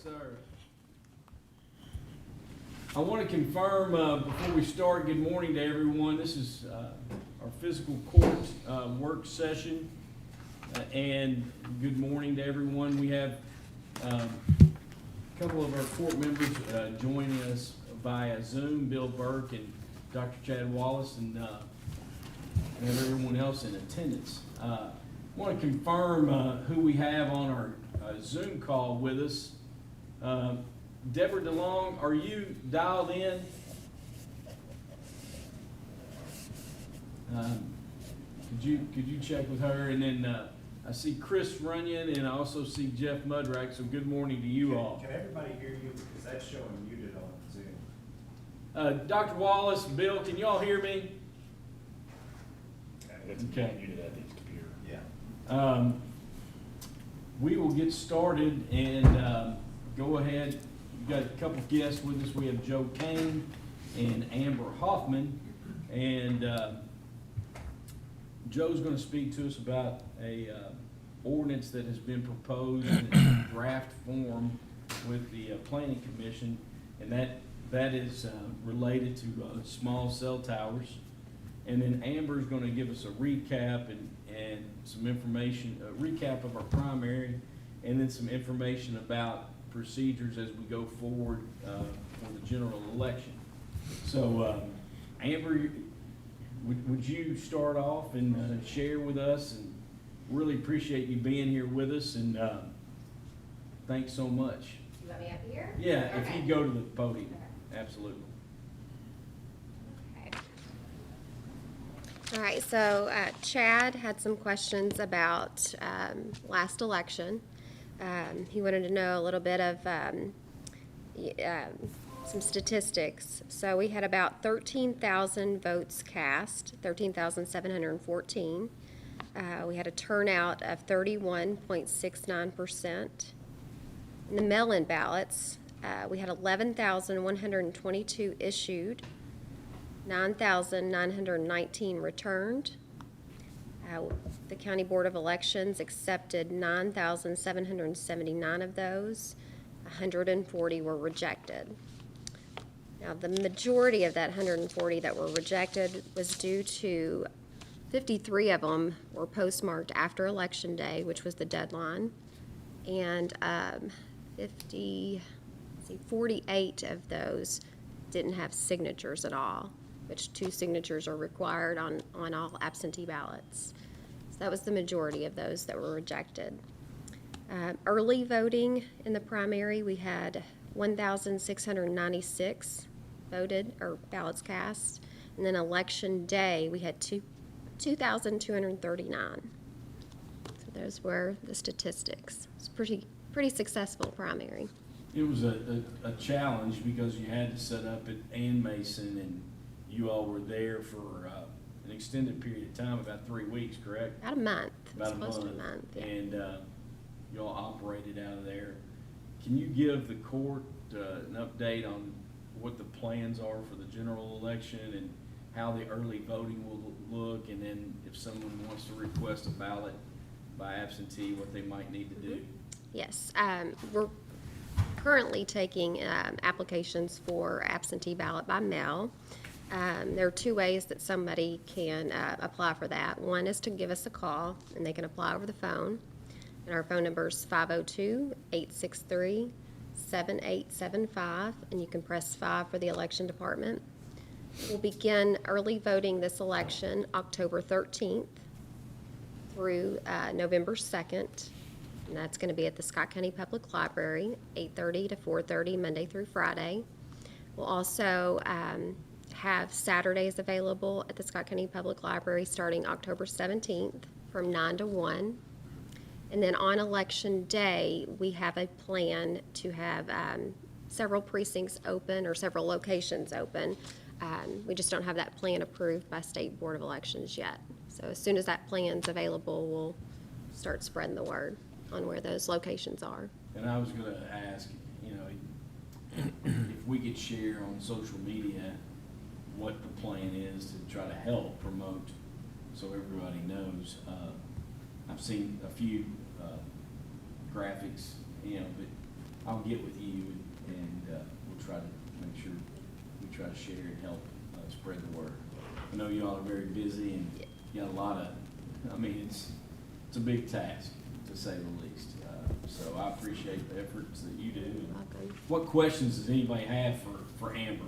Sir. I want to confirm, before we start, good morning to everyone. This is our fiscal court work session. And good morning to everyone. We have a couple of our court members joining us via Zoom, Bill Burke and Dr. Chad Wallace, and everyone else in attendance. I want to confirm who we have on our Zoom call with us. Deborah DeLong, are you dialed in? Could you check with her? And then I see Chris Runyon, and I also see Jeff Mudrack. So good morning to you all. Can everybody hear you? Because that's showing muted on Zoom. Dr. Wallace, Bill, can you all hear me? Okay. Muted at the computer. Yeah. We will get started and go ahead. We've got a couple guests with us. We have Joe Kane and Amber Hoffman. And Joe's going to speak to us about a ordinance that has been proposed in draft form with the Planning Commission. And that is related to small cell towers. And then Amber's going to give us a recap and some information, a recap of our primary, and then some information about procedures as we go forward for the general election. So, Amber, would you start off and share with us? And really appreciate you being here with us, and thanks so much. You want me up here? Yeah, Okay. if you go to the podium, Okay. absolutely. Okay. All right, so Chad had some questions about last election. He wanted to know a little bit of some statistics. So we had about 13,000 votes cast, 13,714. We had a turnout of 31.69%. In the mail-in ballots, we had 11,122 issued, 9,919 returned. The County Board of Elections accepted 9,779 of those. 140 were rejected. Now, the majority of that 140 that were rejected was due to 53 of them were postmarked after Election Day, which was the deadline, and 48 of those didn't have signatures at all, which 2 signatures are required on all absentee ballots. So that was the majority of those that were rejected. Early voting in the primary, we had 1,696 voted or ballots cast, and then Election Day we had 2,239. So those were the statistics. It's pretty successful primary. It was a challenge because you had to set up at Ann Mason, and you all were there for an extended period of time, about 3 weeks, correct? About a month. About Close to a month, yeah. And you all operated out of there. Can you give the court an update on what the plans are for the general election and how the early voting will look, and then if someone wants to request a ballot by absentee, what they might need to do? Yes, we're currently taking applications for absentee ballot by mail. There are 2 ways that somebody can apply for that. One is to give us a call, and they can apply over the phone. And our phone number is 502-863-7875, and you can press 5 for the election department. We'll begin early voting this election October 13th through November 2nd. And that's going to be at the Scott County Public Library, 8:30 to 4:30, Monday through Friday. We'll also have Saturdays available at the Scott County Public Library starting October 17th from 9 to 1. And then on Election Day, we have a plan to have several precincts open or several locations open. We just don't have that plan approved by State Board of Elections yet. So as soon as that plan's available, we'll start spreading the word on where those locations are. And I was going to ask, if we could share on social media what the plan is to try to help promote so everybody knows. I've seen a few graphics, but I'll get with you and we'll try to make sure we try to share and help spread the word. I know you all are very busy and you got a lot of, I mean, it's a big task, to say the least. So I appreciate the efforts that you do. Welcome. What questions does anybody have for Amber?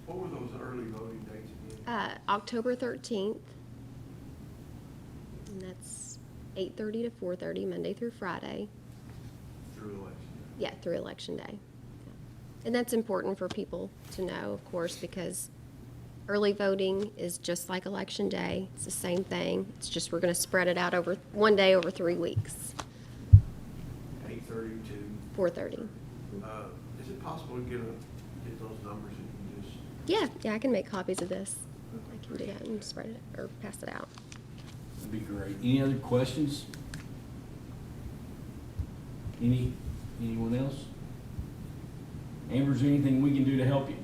What were those early voting dates again? October 13th, and that's 8:30 to 4:30, Monday through Friday. Through election day? Yeah, through Election Day. And that's important for people to know, of course, because early voting is just like Election Day. It's the same thing. It's just we're going to spread it out over one day over 3 weeks, 8:30 to? 4:30. Is it possible to get those numbers and just? Yeah, I can make copies of this. I can do that and spread it or pass it out. That'd be great. Any other questions? Anyone else? Amber, is there anything we can do to help you?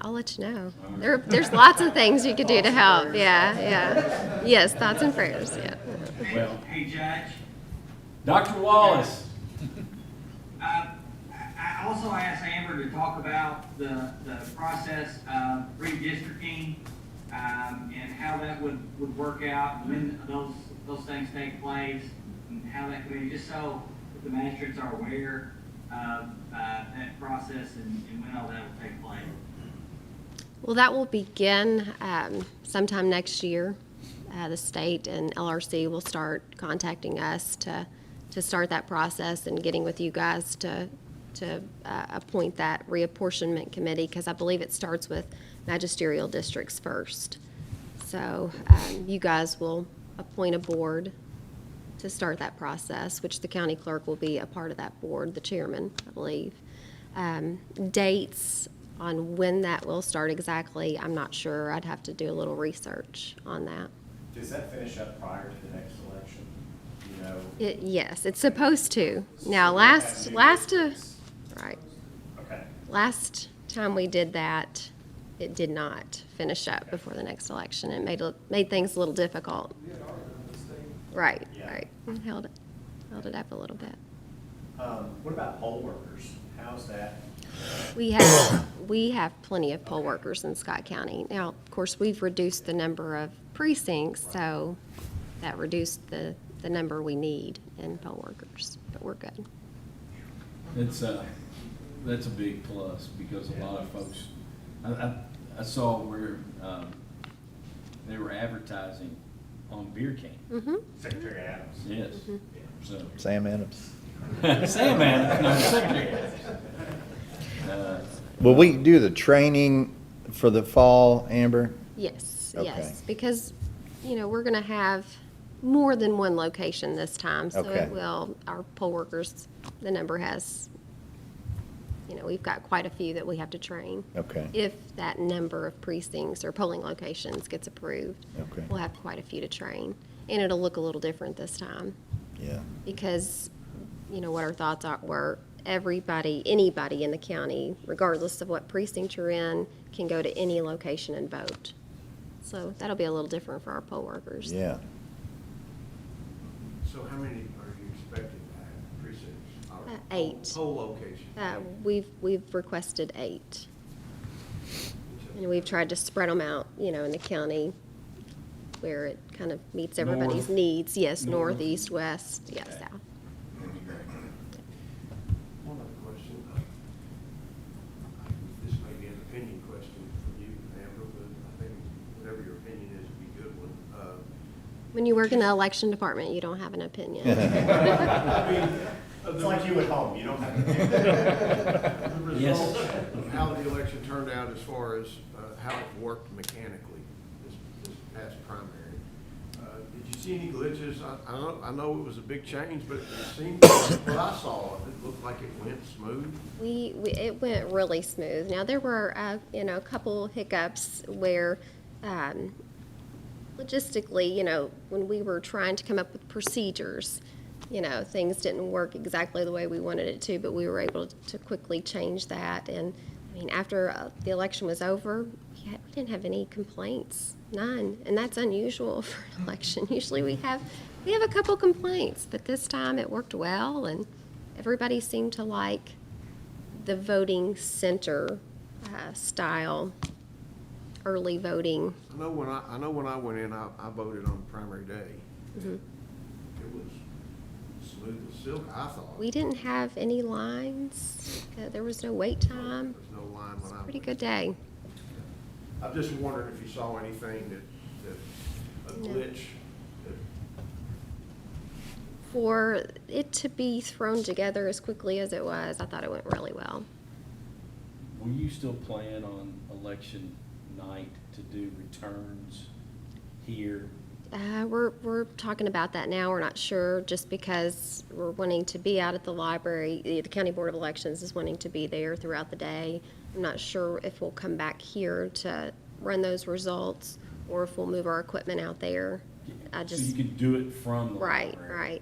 I'll let you know. All right. There's lots of things you could do to help. Yeah. Yes, thoughts and prayers, yeah. Well, Hey, Judge, Dr. Wallace. I also asked Amber to talk about the process of redistricting, and how that would work out, when those things take place, and how that could be, just so the magistrates are aware of that process and when all that will take place. Well, that will begin sometime next year. The state and LRC will start contacting us to start that process and getting with you guys to appoint that reapportionment committee, because I believe it starts with magisterial districts first. So you guys will appoint a board to start that process, which the county clerk will be a part of that board, the chairman, I believe. Dates on when that will start exactly, I'm not sure. I'd have to do a little research on that. Does that finish up prior to the next election? You know? Yes, it's supposed to. Now, So we have new last districts. right. Okay. Last time we did that, it did not finish up before the next election. It made things a little difficult. Right, Yeah. right. Held it up a little bit. What about poll workers? How's that? We have plenty of poll workers in Scott County. Now, of course, we've reduced the number of precincts, so that reduced the number we need in poll workers, but we're good. That's a big plus, because a lot of folks, I saw where they were advertising on beer can. Mm-hmm. Secretary Adams. Yes, Yeah. so. Sam Adams. Sam Adams, no, Secretary Adams. Will we do the training for the fall, Amber? Yes, Okay. yes, because, we're gonna have more than one location this time, so Okay. it will, our poll workers, the number has, we've got quite a few that we have to train. Okay. If that number of precincts or polling locations gets approved, Okay. we'll have quite a few to train. And it'll look a little different this time, Yeah. because, what our thoughts were, anybody in the county, regardless of what precinct you're in, can go to any location and vote. So that'll be a little different for our poll workers. Yeah. So how many are you expecting to have precincts? or 8. Poll locations? We've requested 8. And we've tried to spread them out, in the county where it kind of meets everybody's North. needs. Yes, North. north, east, west, yes, Okay. south. That'd be great. One other question. This may be an opinion question from you, Amber, but I think whatever your opinion is would be a good one. When you work in the election department, you don't have an opinion. It's like you at home, you don't have to. The Yes. results of how the election turned out as far as how it worked mechanically, this past primary. Did you see any glitches? I know it was a big change, but it seemed, what I saw, it looked like it went smooth. It went really smooth. Now, there were, a couple hiccups where, logistically, when we were trying to come up with procedures, things didn't work exactly the way we wanted it to, but we were able to quickly change that. And, after the election was over, we didn't have any complaints, none. And that's unusual for an election. Usually we have We have a couple complaints, but this time it worked well, and everybody seemed to like the voting center style, early voting. I know when I went in, I voted on primary day. Mhm. It was smooth as silk, I thought. We didn't have any lines. There was no wait time. There's no line It was when a I pretty went. good day. I'm just wondering if you saw anything a No. glitch. For it to be thrown together as quickly as it was, I thought it went really well. Will you still plan on election night to do returns here? We're talking about that now. We're not sure, just because we're wanting to be out at the library. The County Board of Elections is wanting to be there throughout the day. I'm not sure if we'll come back here to run those results, or if we'll move our equipment out there. So you could do it from the Right, library? right.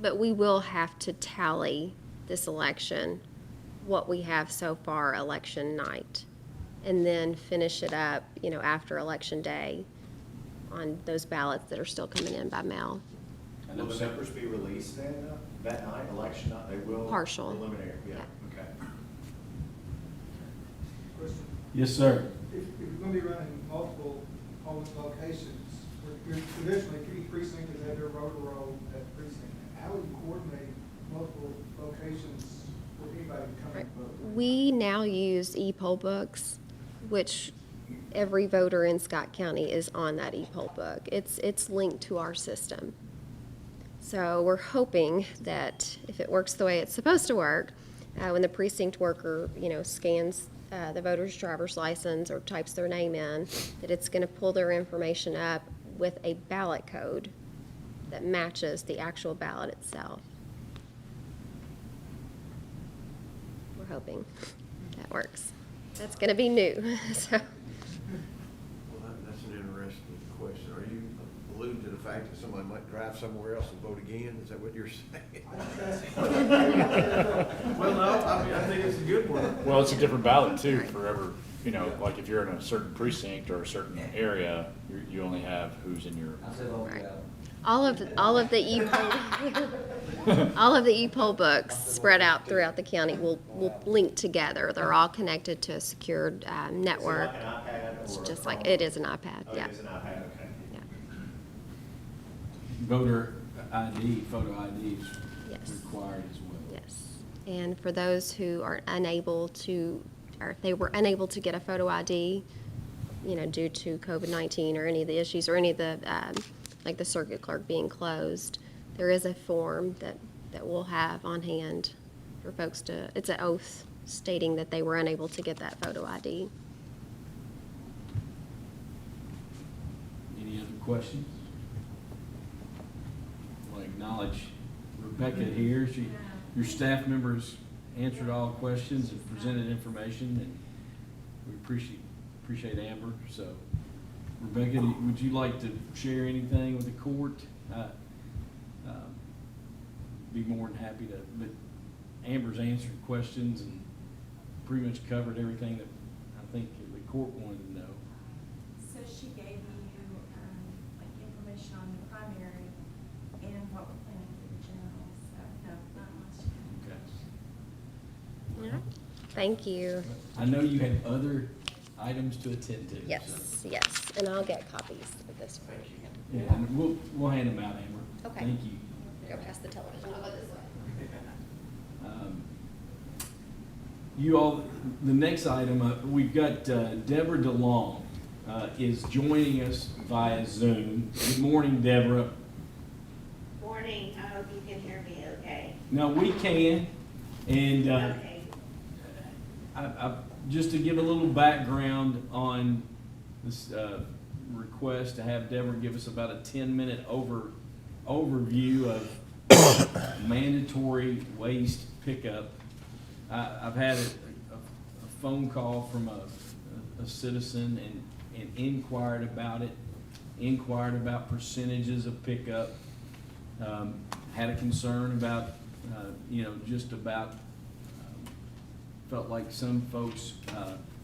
But we will have to tally this election, what we have so far election night, and then finish it up, after election day on those ballots that are still coming in by mail. I know Will the some- numbers be released then, that night, election night, they will? Partial. Preliminary, yeah, Yeah. okay. Question. Yes, sir. If you're gonna be running multiple polling locations, traditionally, each precinct has had their voter roll at the precinct. How would you coordinate multiple locations with anybody coming to vote? We now use e-poll books, which every voter in Scott County is on that e-poll book. It's linked to our system. So we're hoping that if it works the way it's supposed to work, when the precinct worker, scans the voter's driver's license or types their name in, that it's going to pull their information up with a ballot code that matches the actual ballot itself. We're hoping that works. That's going to be new, so. Well, that's an interesting question. Are you alluding to the fact that somebody might drive somewhere else and vote again? Is that what you're saying? Well, no, I think it's a good one. Well, it's a different ballot too, forever, like if you're in a certain precinct or a certain area, you only have who's in your. Right. All of the e-poll books spread out throughout the county will link together. They're all connected to a secured network. Is it like an iPad It's or? just like, it is an iPad, Oh, yeah. it is an iPad, okay. Yeah. Voter ID, photo ID is Yes. required as well. Yes. And for those who are unable to, or if they were unable to get a photo ID, due to COVID-19 or any of the issues, or any of the, like the circuit clerk being closed, there is a form that we'll have on hand for folks to, it's an oath stating that they were unable to get that photo ID. Any other questions? I want to acknowledge Rebecca here. Your staff members answered all questions and presented information, and we appreciate Amber. So, Rebecca, would you like to share anything with the court? Be more than happy to, but Amber's answered questions and pretty much covered everything that I think the court wanted to know. So she gave you, like, information on the primary and what we're planning for the general, so, no, not much. Okay. Yeah. Thank you. I know you had other items to attend to. Yes, yes, and I'll get copies of this for you. Yeah, and we'll hand them out, Amber. Okay. Thank you. Go past the television. You all, the next item, we've got Deborah DeLong is joining us via Zoom. Good morning, Deborah. Morning, I hope you can hear me okay. Now, we can, and Okay, just to give a little background on this request to have Deborah give us about a 10-minute overview of mandatory waste pickup. I've had a phone call from a citizen and inquired about it, inquired about percentages of pickup, had a concern about, just about, felt like some folks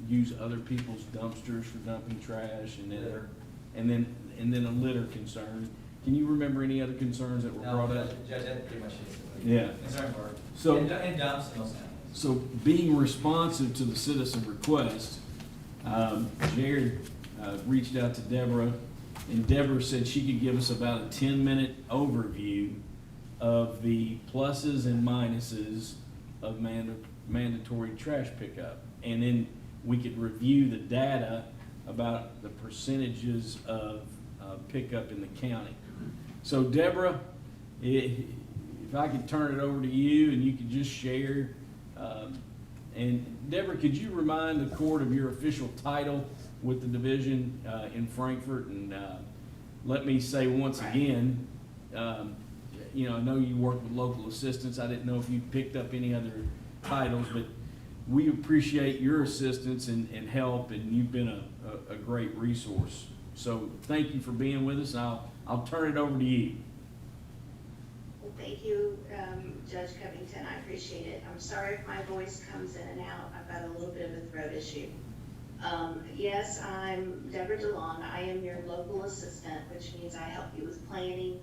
use other people's dumpsters for dumping trash, and then a litter concern. Can you remember any other concerns that were No, brought up? Judge, that pretty much is it. Yeah. Concern were. So- And dumps and those animals. So being responsive to the citizen request, Jared reached out to Deborah, and Deborah said she could give us about a 10-minute overview of the pluses and minuses of mandatory trash pickup. And then we could review the data about the percentages of pickup in the county. So Deborah, if I could turn it over to you and you could just share. And Deborah, could you remind the court of your official title with the division in Frankfurt? And let me say once again, you know, I know you work with local assistants. I didn't know if you picked up any other titles, but we appreciate your assistance and help, and you've been a great resource. So thank you for being with us, and I'll turn it over to you. Well, thank you, Judge Covington, I appreciate it. I'm sorry if my voice comes in and out, I've got a little bit of a throat issue. Yes, I'm Deborah DeLong, I am your local assistant, which means I help you with planning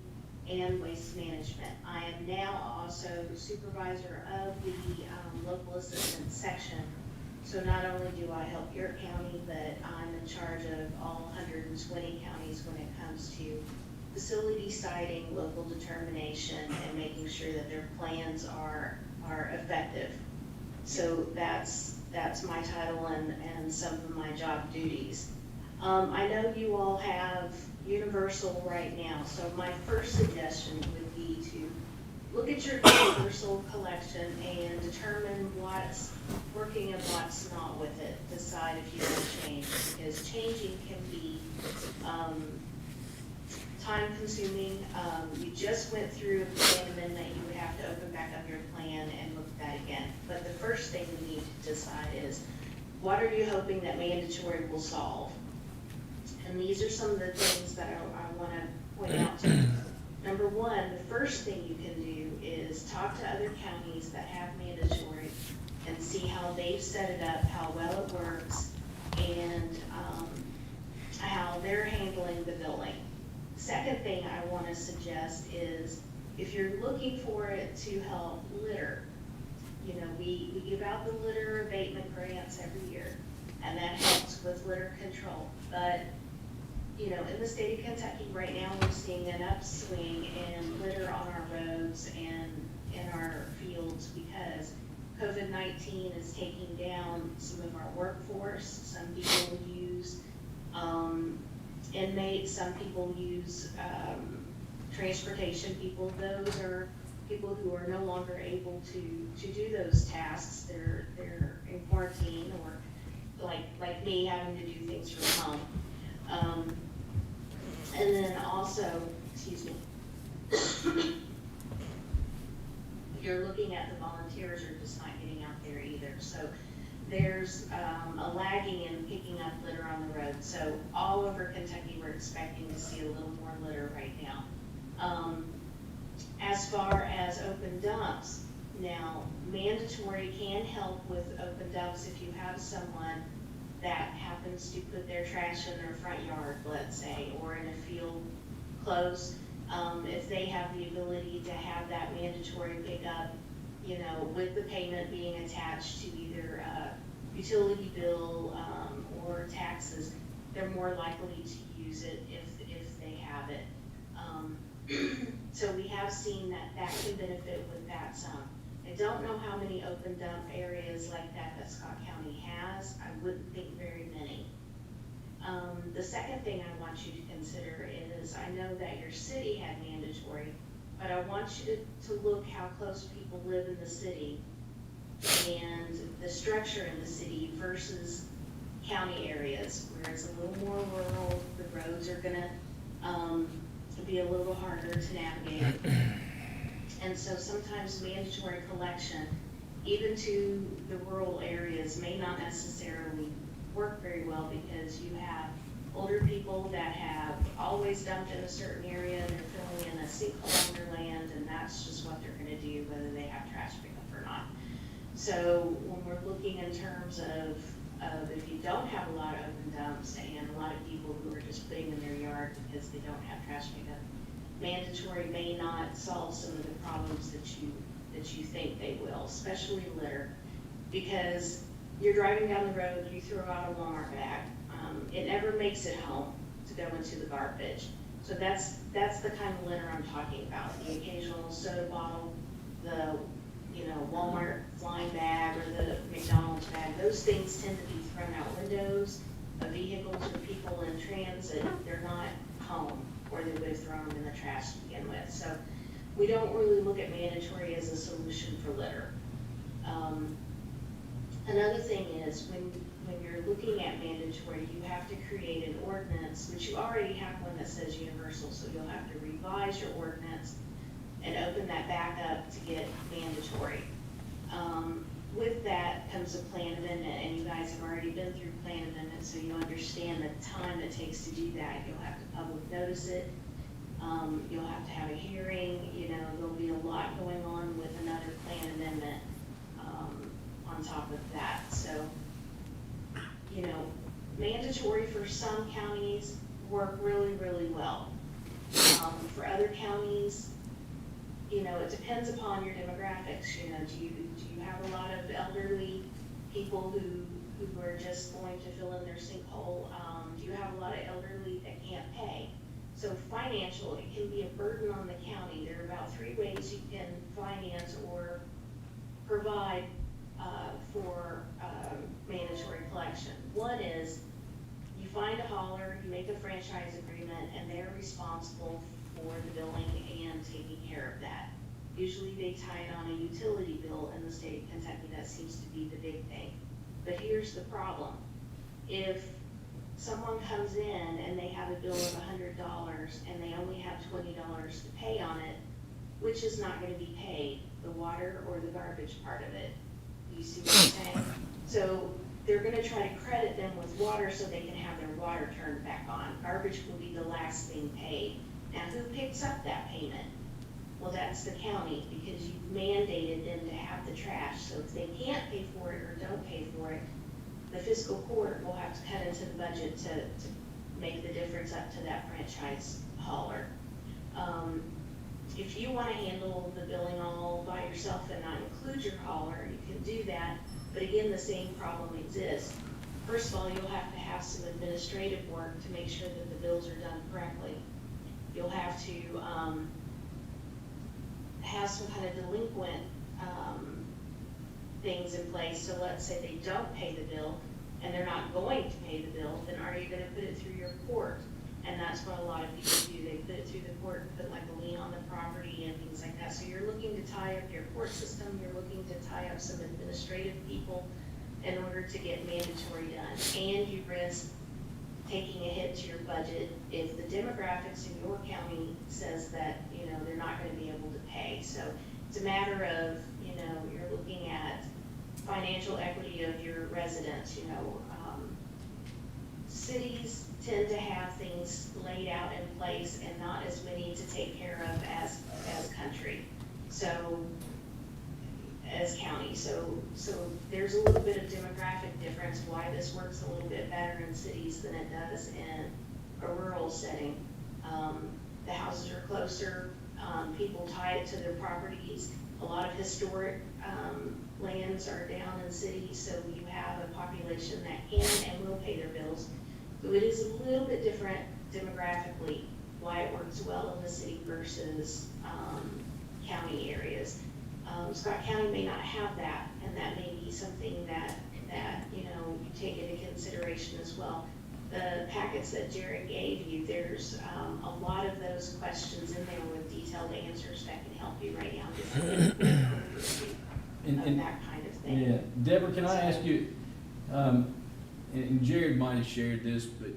and waste management. I am now also supervisor of the local assistant section. So not only do I help your county, but I'm in charge of all 120 counties when it comes to facility siting, local determination, and making sure that their plans are effective. So that's my title and some of my job duties. I know you all have universal right now, so my first suggestion would be to look at your universal collection and determine what's working and what's not with it. Decide if you want to change, because changing can be time consuming. You just went through a plan amendment, you would have to open back up your plan and look at that again. But the first thing we need to decide is, what are you hoping that mandatory will solve? And these are some of the things that I want to point out to you. Number one, the first thing you can do is talk to other counties that have mandatory and see how they've set it up, how well it works, and how they're handling the billing. Second thing I want to suggest is, if you're looking for it to help litter, you know, we give out the litter abatement grants every year, and that helps with litter control. But you know, in the state of Kentucky right now, we're seeing an upswing in litter on our roads and in our fields because COVID-19 is taking down some of our workforce. Some people use inmates, some people use transportation people. Those are people who are no longer able to do those tasks. They're in quarantine, or like me, having to do things from home. And then also, excuse me, you're looking at the volunteers are just not getting out there either. So there's a lagging in picking up litter on the road. So all over Kentucky, we're expecting to see a little more litter right now. As far as open dumps, now mandatory can help with open dumps if you have someone that happens to put their trash in their front yard, let's say, or in a field close. If they have the ability to have that mandatory pickup, you know, with the payment being attached to either a utility bill or taxes, they're more likely to use it if they have it. So we have seen that can benefit with that some. I don't know how many open dump areas like that Scott County has. I wouldn't think very many. The second thing I want you to consider is, I know that your city had mandatory, but I want you to look how close people live in the city and the structure in the city versus county areas, where it's a little more rural, the roads are gonna be a little harder to navigate. And so sometimes mandatory collection, even to the rural areas, may not necessarily work very well, because you have older people that have always dumped in a certain area and they're filling in a sinkhole on their land, and that's just what they're gonna do whether they have trash pickup or not. So when we're looking in terms of if you don't have a lot of open dumps and a lot of people who are just putting in their yard because they don't have trash pickup, mandatory may not solve some of the problems that you think they will, especially litter. Because you're driving down the road, you throw out a Walmart bag, it never makes it home to go into the garbage. So that's the kind of litter I'm talking about, the occasional soda bottle, the, Walmart flying bag or the McDonald's bag. Those things tend to be thrown out windows of vehicles or people in transit. They're not home, or they would have thrown them in the trash to begin with. So we don't really look at mandatory as a solution for litter. Another thing is when you're looking at mandatory, you have to create an ordinance, which you already have one that says universal, so you'll have to revise your ordinance and open that back up to get mandatory. With that comes a plan amendment, and you guys have already been through plan amendment, so you understand the time it takes to do that. You'll have to public notice it. You'll have to have a hearing. There'll be a lot going on with another plan amendment on top of that. So, mandatory for some counties work really, really well. For other counties, it depends upon your demographics. Do you have a lot of elderly people who are just going to fill in their sinkhole? Do you have a lot of elderly that can't pay? So financial, it can be a burden on the county. There are about 3 ways you can finance or provide for mandatory collection. One is you find a hauler, you make a franchise agreement, and they're responsible for the billing and taking care of that. Usually they tie it on a utility bill in the state of Kentucky. That seems to be the big thing. But here's the problem. If someone comes in and they have a bill of $100 and they only have $20 to pay on it, which is not going to be paid, the water or the garbage part of it? You see what I'm saying? So they're going to try to credit them with water so they can have their water turned back on. Garbage will be the last thing paid. Now, who picks up that payment? Well, that's the county, because you've mandated them to have the trash. So if they can't pay for it or don't pay for it, the fiscal court will have to cut into the budget to make the difference up to that franchise hauler. If you want to handle the billing all by yourself and not include your hauler, you can do that. But again, the same problem exists. First of all, you'll have to have some administrative work to make sure that the bills are done correctly. You'll have to have some kind of delinquent things in place. So let's say they don't pay the bill and they're not going to pay the bill, then are you going to put it through your court? And that's what a lot of people do. They put it through the court and put like a lien on the property and things like that. So you're looking to tie up your court system. You're looking to tie up some administrative people in order to get mandatory done. And you risk taking a hit to your budget if the demographics in your county says that, they're not going to be able to pay. So it's a matter of, you're looking at financial equity of your residents. Cities tend to have things laid out in place and not as many to take care of as country. So as county. So there's a little bit of demographic difference why this works a little bit better in cities than it does in a rural setting. The houses are closer, people tie it to their properties. A lot of historic lands are down in cities, so you have a population that can and will pay their bills. So it is a little bit different demographically why it works well in the city versus county areas. Scott County may not have that, and that may be something that you take into consideration as well. The packets that Jared gave you, there's a lot of those questions in there with detailed answers that can help you write down this and that kind of thing. Yeah, Deborah, can I ask you, and Jared might have shared this, but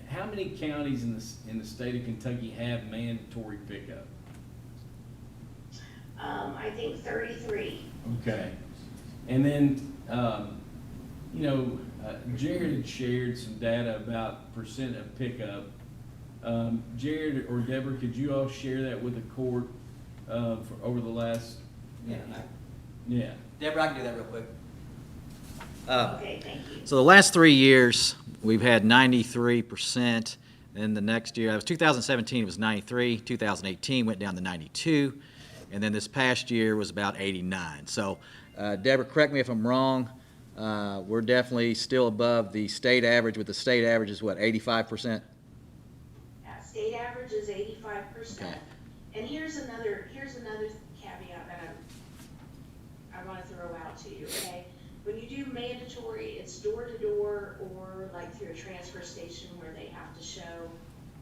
how many counties in the state of Kentucky have mandatory pickup? I think 33. Okay. And then, Jared had shared some data about percent of pickup. Jared or Deborah, could you all share that with the court for over the last? Yeah. Deborah, I can do that real quick. Okay, thank you. So the last 3 years, we've had 93% Then the next year, it was 2017, it was 93. 2018 went down to 92. And then this past year was about 89. So, Deborah, correct me if I'm wrong. We're definitely still above the state average, with the state average is what, 85%? State average is 85%. Okay. And here's another caveat that I want to throw out to you, okay? When you do mandatory, it's door to door or like through a transfer station where they have to show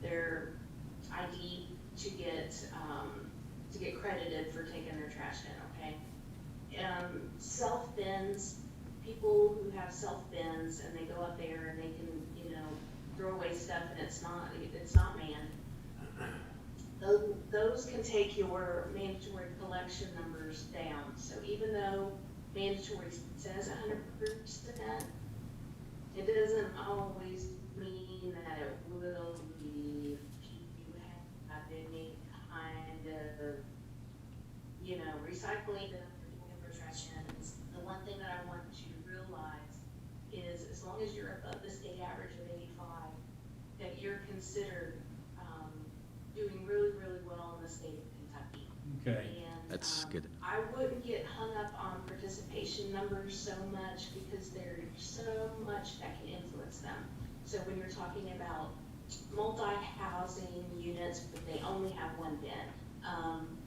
their ID to get credited for taking their trash in, okay? Self bins, people who have self bins and they go up there and they can, throw away stuff and it's not manned. Those can take your mandatory collection numbers down. So even though mandatory says 100%, it doesn't always mean that it will be if you have any kind of, recycling the trash cans. The one thing that I want you to realize is as long as you're above the state average of 85, that you're considered doing really, really well in the state of Kentucky. Okay. And, That's good. I wouldn't get hung up on participation numbers so much because there's so much that can influence them. So when you're talking about multi-housing units, but they only have one bin.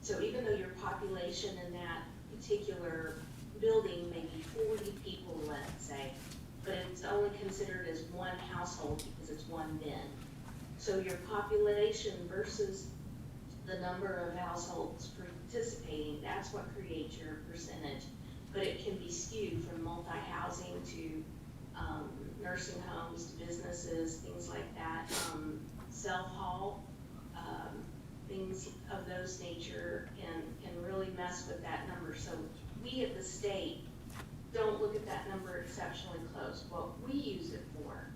So even though your population in that particular building may be 40 people, let's say, but it's only considered as one household because it's one bin. So your population versus the number of households participating, that's what creates your percentage. But it can be skewed from multi-housing to nursing homes to businesses, things like that, self-haul, things of those nature can really mess with that number. So we at the state don't look at that number exceptionally close. What we use it for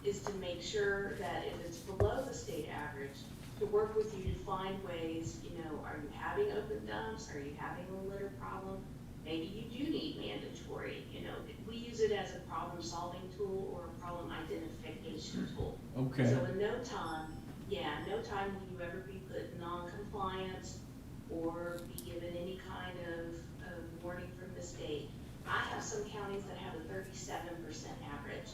is to make sure that if it's below the state average, to work with you to find ways, are you having open dumps? Are you having a litter problem? Maybe you do need mandatory, we use it as a problem solving tool or a problem identification tool. Okay. So in no time will you ever be put in non-compliance or be given any kind of warning from the state. I have some counties that have a 37% average,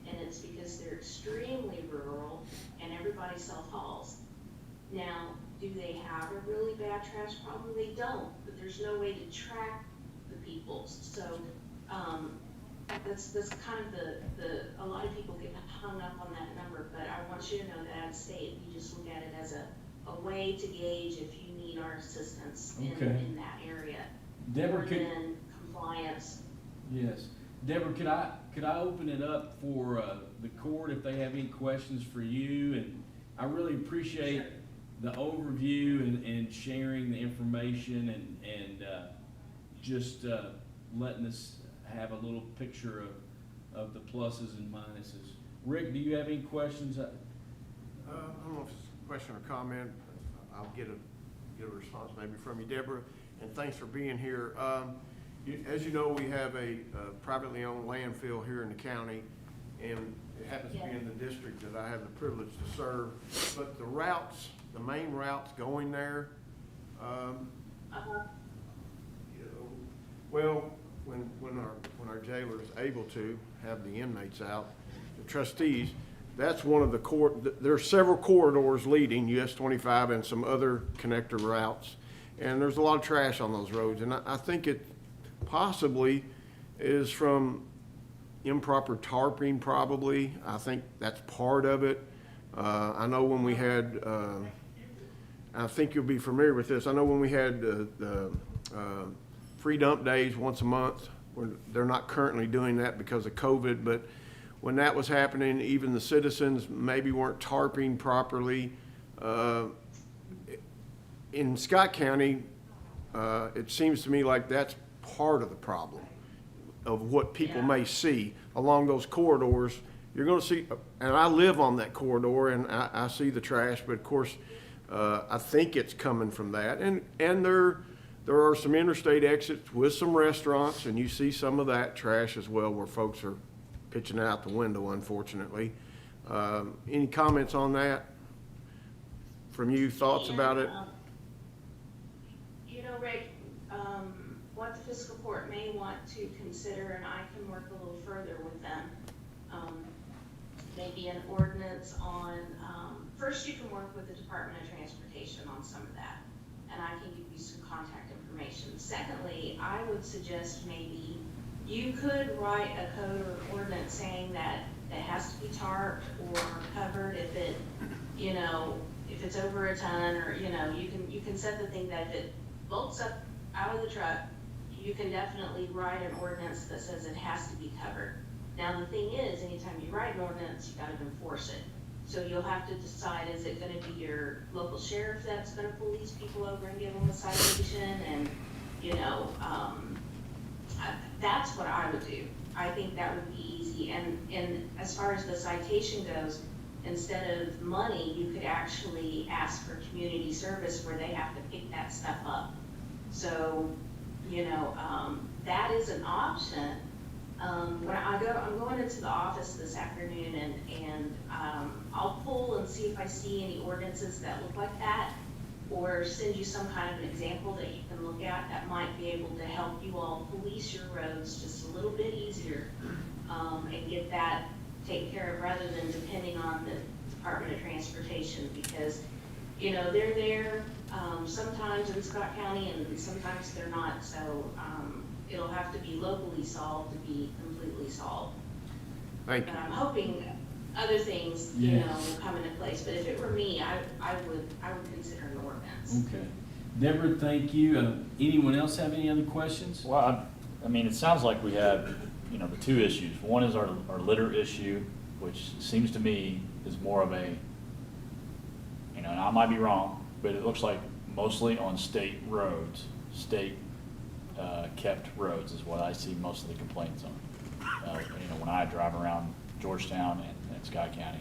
and it's because they're extremely rural and everybody self-hauls. Now, do they have a really bad trash problem? They don't, but there's no way to track the people. So that's kind of a lot of people get hung up on that number, but I want you to know that at state, we just look at it as a way to gauge if you need our assistance in that area. Deborah, than compliance. Yes. Deborah, could I open it up for the court if they have any questions for you? And I really appreciate the overview and sharing the information and just letting us have a little picture of the pluses and minuses. Rick, do you have any questions? I don't know if it's a question or comment. I'll get a response maybe from you, Deborah, and thanks for being here. As you know, we have a privately owned landfill here in the county, and it happens to be in the district that I have the privilege to serve. But the main routes going there, well, when our jailer is able to have the inmates out, the trustees, that's one of the there are several corridors leading US 25 and some other connector routes, and there's a lot of trash on those roads, and I think it possibly is from improper tarping, probably. I think that's part of it. I know when we had, I think you'll be familiar with this, I know when we had the free dump days once a month, they're not currently doing that because of COVID, but when that was happening, even the citizens maybe weren't tarping properly. In Scott County, it seems to me like that's part of the problem of what people may see along those corridors. You're going to see, and I live on that corridor, and I see the trash, but of course, I think it's coming from that. And there are some interstate exits with some restaurants, and you see some of that trash as well where folks are pitching it out the window, unfortunately. Any comments on that? from you, thoughts about it? You know, Rick, what the fiscal court may want to consider, and I can work a little further with them, maybe an ordinance on, first you can work with the Department of Transportation on some of that, and I can give you some contact information. Secondly, I would suggest maybe you could write a code or ordinance saying that it has to be tarped or covered if it, you know, if it's over a ton, or, you know, you can set the thing that if it bolts up out of the truck, you can definitely write an ordinance that says it has to be covered. Now, the thing is, anytime you write an ordinance, you gotta enforce it. So you'll have to decide, is it gonna be your local sheriff that's gonna pull these people over and give them a citation? And, you know, that's what I would do. I think that would be easy. And as far as the citation goes, instead of money, you could actually ask for community service where they have to pick that stuff up. So, you know, that is an option. When I'm going into the office this afternoon, and I'll pull and see if I see any ordinances that look like that, or send you some kind of an example that you can look at that might be able to help you all police your roads just a little bit easier, and get that taken care of rather than depending on the Department of Transportation, because, you know, they're there sometimes in Scott County and sometimes they're not. So it'll have to be locally solved to be completely solved. Thank you. But I'm hoping other things, you Yes. know, will come into place. But if it were me, I would consider an ordinance. Okay. Deborah, thank you. Anyone else have any other questions? Well, I mean, it sounds like we have, you know, the two issues. One is our litter issue, which seems to me is more of a, you know, and I might be wrong, but it looks like mostly on state roads, kept roads is what I see most of the complaints on. You know, when I drive around Georgetown and Scott County.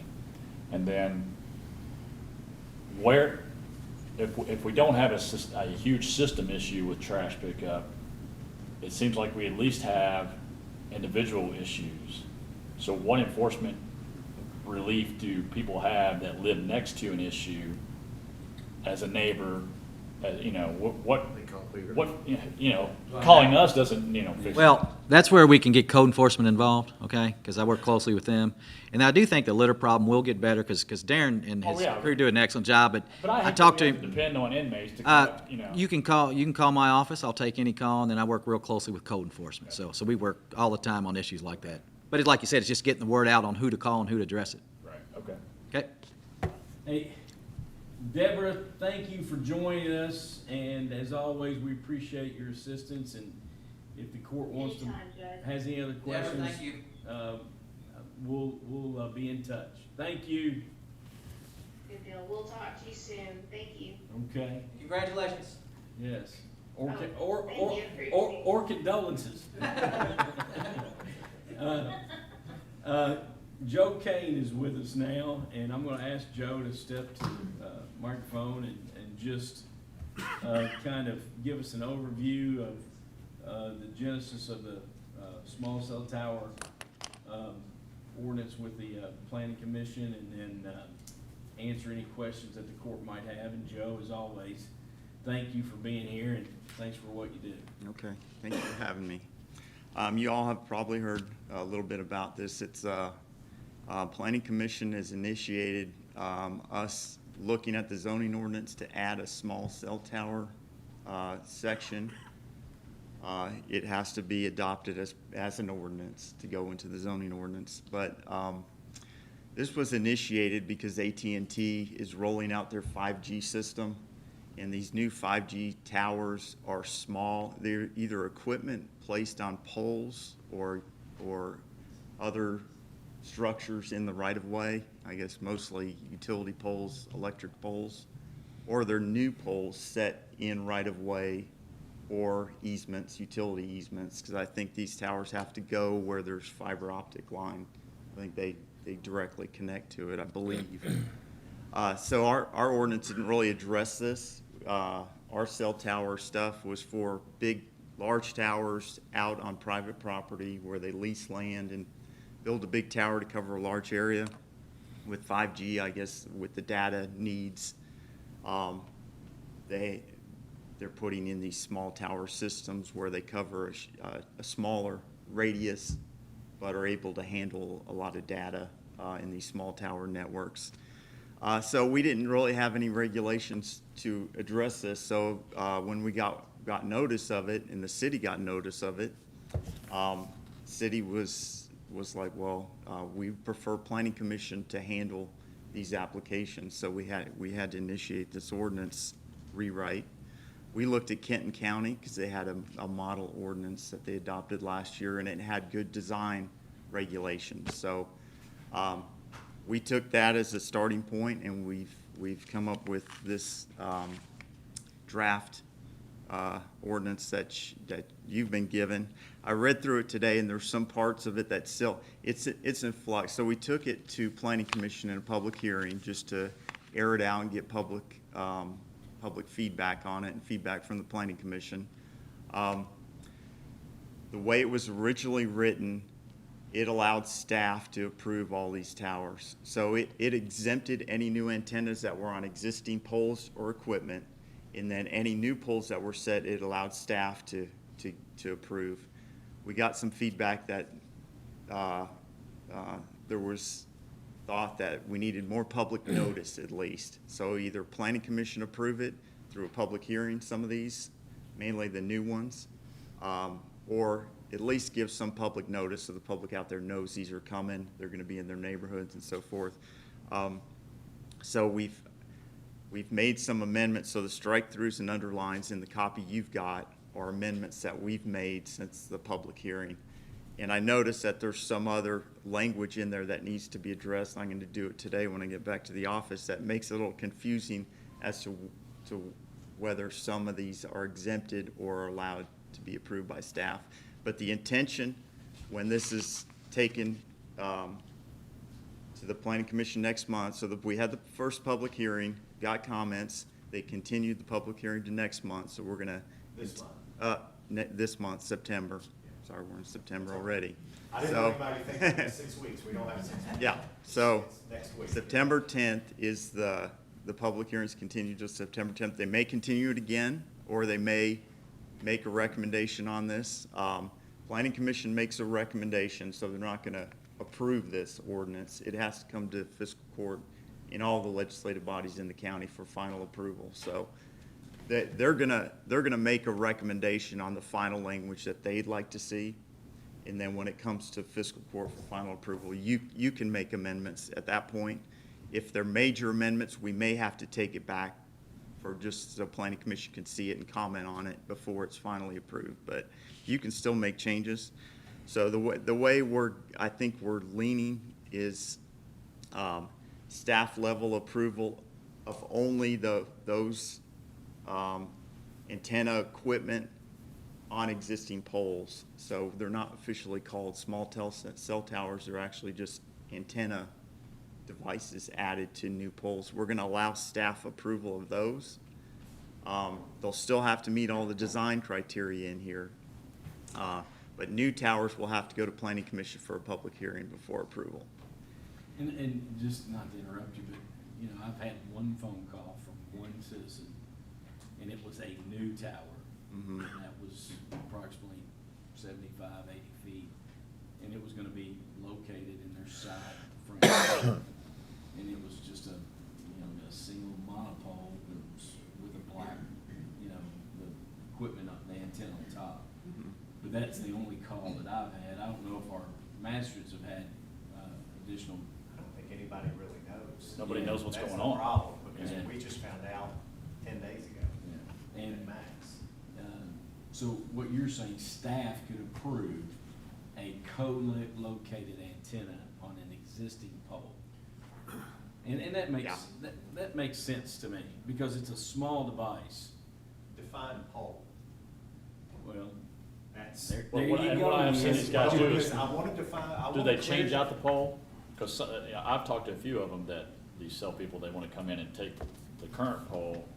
And then where, if we don't have a huge system issue with trash pickup, it seems like we at least have individual issues. So what enforcement relief do people have that live next to an issue as a neighbor? You know, what, you know, calling us doesn't, you know, fix it. Well, that's where we can get code enforcement involved, okay? Because I work closely with them. And I do think the litter problem will get better because Darren and his crew do an excellent job. But I hate talked that to we have him. to depend on inmates to collect, you know. You can call my office. I'll take any call, and then I work real closely with code enforcement. So we work all the time on issues like that. But it's like you said, it's just getting the word out on who to call and who to address it. Right, okay. Okay? Hey, Deborah, thank you for joining us, and as always, we appreciate your assistance, and if the court wants to, Anytime, Judge. has any other questions, thank you. we'll be in touch. Thank you. Good deal. We'll talk to you soon. Thank you. Okay, Congratulations. yes. Thank you. Or condolences. Joe Kane is with us now, and I'm gonna ask Joe to step to the microphone and just kind of give us an overview of the genesis of the small cell tower ordinance with the planning commission, and then answer any questions that the court might have. And Joe, as always, thank you for being here, and thanks for what you do. Okay, thank you for having me. You all have probably heard a little bit about this. It's Planning Commission has initiated us looking at the zoning ordinance to add a small cell tower section. It has to be adopted as an ordinance to go into the zoning ordinance. But this was initiated because AT&T is rolling out their 5G system, and these new 5G towers are small. They're either equipment placed on poles or other structures in the right-of-way, I guess mostly utility poles, electric poles, or they're new poles set in right-of-way or easements, utility easements, because I think these towers have to go where there's fiber optic line. I think they directly connect to it, I believe. So our ordinance didn't really address this. Our cell tower stuff was for large towers out on private property where they lease land and build a big tower to cover a large area. With 5G, I guess, with the data needs They're putting in these small tower systems where they cover a smaller radius, but are able to handle a lot of data in these small tower networks. So we didn't really have any regulations to address this. So when we got notice of it, and the city got notice of it, city was like, well, we prefer planning commission to handle these applications. So we had to initiate this ordinance rewrite. We looked at Kenton County because they had a model ordinance that they adopted last year, and it had good design regulations. So we took that as a starting point, and we've come up with this draft ordinance that you've been given. I read through it today, and there's some parts of it that still it's in flux. So we took it to Planning Commission in a public hearing just to air it out and get public feedback on it and feedback from the Planning Commission. The way it was originally written, it allowed staff to approve all these towers. So it exempted any new antennas that were on existing poles or equipment, and then any new poles that were set, it allowed staff to approve. We got some feedback that there was thought that we needed more public notice at least. So either Planning Commission approve it through a public hearing, some of these, mainly the new ones, or at least give some public notice so the public out there knows these are coming, they're gonna be in their neighborhoods and so forth. So we've made some amendments, so the strike-throughs and underlines in the copy you've got are amendments that we've made since the public hearing. And I noticed that there's some other language in there that needs to be addressed. I'm going to do it today when I get back to the office. That makes it a little confusing as to whether some of these are exempted or are allowed to be approved by staff. But the intention, when this is taken to the Planning Commission next month, so that we had the first public hearing, got comments, they continued the public hearing to next month. So we're going to this month, September. Sorry, we're in September already. I didn't want anybody thinking it's 6 weeks. We don't have 6 weeks. Yeah, so It's next week. September 10th is the public hearings continue to September 10th. They may continue it again, or they may make a recommendation on this. Planning Commission makes a recommendation, so they're not gonna approve this ordinance. It has to come to fiscal court in all the legislative bodies in the county for final approval. So they're gonna make a recommendation on the final language that they'd like to see. And then when it comes to fiscal court for final approval, you can make amendments at that point. If they're major amendments, we may have to take it back for just so Planning Commission can see it and comment on it before it's finally approved. But you can still make changes. So the way I think we're leaning is staff level approval of only those antenna equipment on existing poles. So they're not officially called small cell towers. They're actually just antenna devices added to new poles. We're going to allow staff approval of those. They'll still have to meet all the design criteria in here. But new towers will have to go to Planning Commission for a public hearing before approval. And just not to interrupt you, but, you know, I've had one phone call from one citizen, and it was a new tower. Mhm. And that was approximately 75, 80 feet, and it was gonna be located in their side front. And it was just a single monopole that was with a black, the equipment on the antenna on top. Mhm. But that's the only call that I've had. I don't know if our magistrates have had additional. I don't think anybody really knows. Nobody knows what's going That's on. the problem, because Yeah. we just found out 10 days ago. And And max. so what you're saying, staff could approve a co-located antenna on an existing pole. And that makes, Yeah. that makes sense to me, because it's a small device. Define pole. Well, That's. there Well, you what I- go. what I have seen Yes. these guys do is- I want to define, I want Do to. they change out the pole? Because I've talked to a few of them that, these cell people, they want to come in and take the current pole,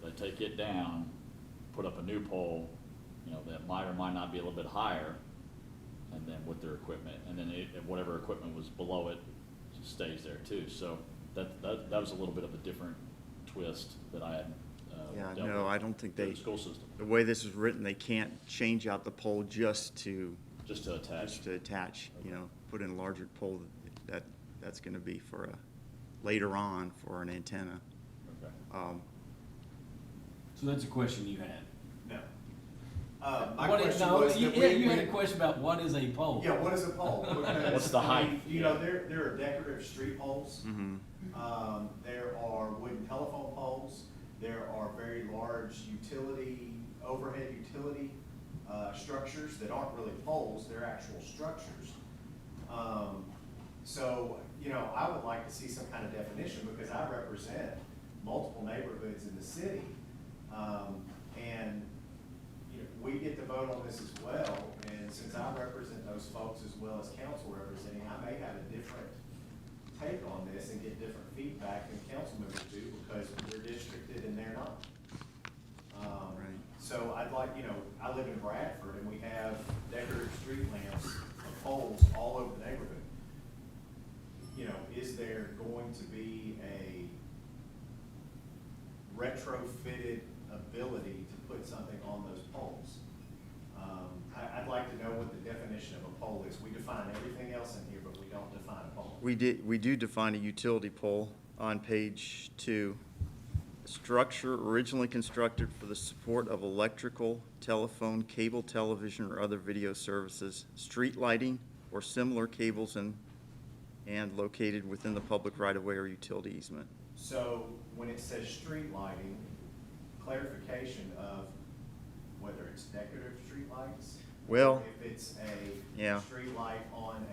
they take it down, put up a new pole, that might or might not be a little bit higher, and then with their equipment, and then whatever equipment was below it stays there too. So that was a little bit of a different twist that I had Yeah, dealt no, with I don't think through they, the school system, the way this is written, they can't change out the pole just to attach, you know, put in a larger pole that's gonna be for later on for an antenna. Okay. So that's a question you had. No. My What is- question no, was you- that yeah, we- you had a we- question about what is a pole? Yeah, what is a pole? Because, What's the I mean, height? You know, there are decorative street poles. Mm-hmm. There are wooden telephone poles. There are very large overhead utility structures that aren't really poles, they're actual structures. So, you know, I would like to see some kind of definition because I represent multiple neighborhoods in the city. And, you know, we get to vote on this as well. And since I represent those folks as well as council representing, I may have a different take on this and get different feedback than council members do because we're districted and they're not. Right. So I'd like, you know, I live in Bradford and we have decorative street lamps and poles all over the neighborhood. You know, is there going to be a retrofitted ability to put something on those poles? I'd like to know what the definition of a pole is. We define everything else in here, but we don't define a pole. We do define a utility pole on page 2. Structure originally constructed for the support of electrical, telephone, cable television, or other video services, street lighting, or similar cables and located within the public right-of-way or utility easement. So when it says street lighting, clarification of whether it's decorative street lights? Well, or if it's yeah. a street light on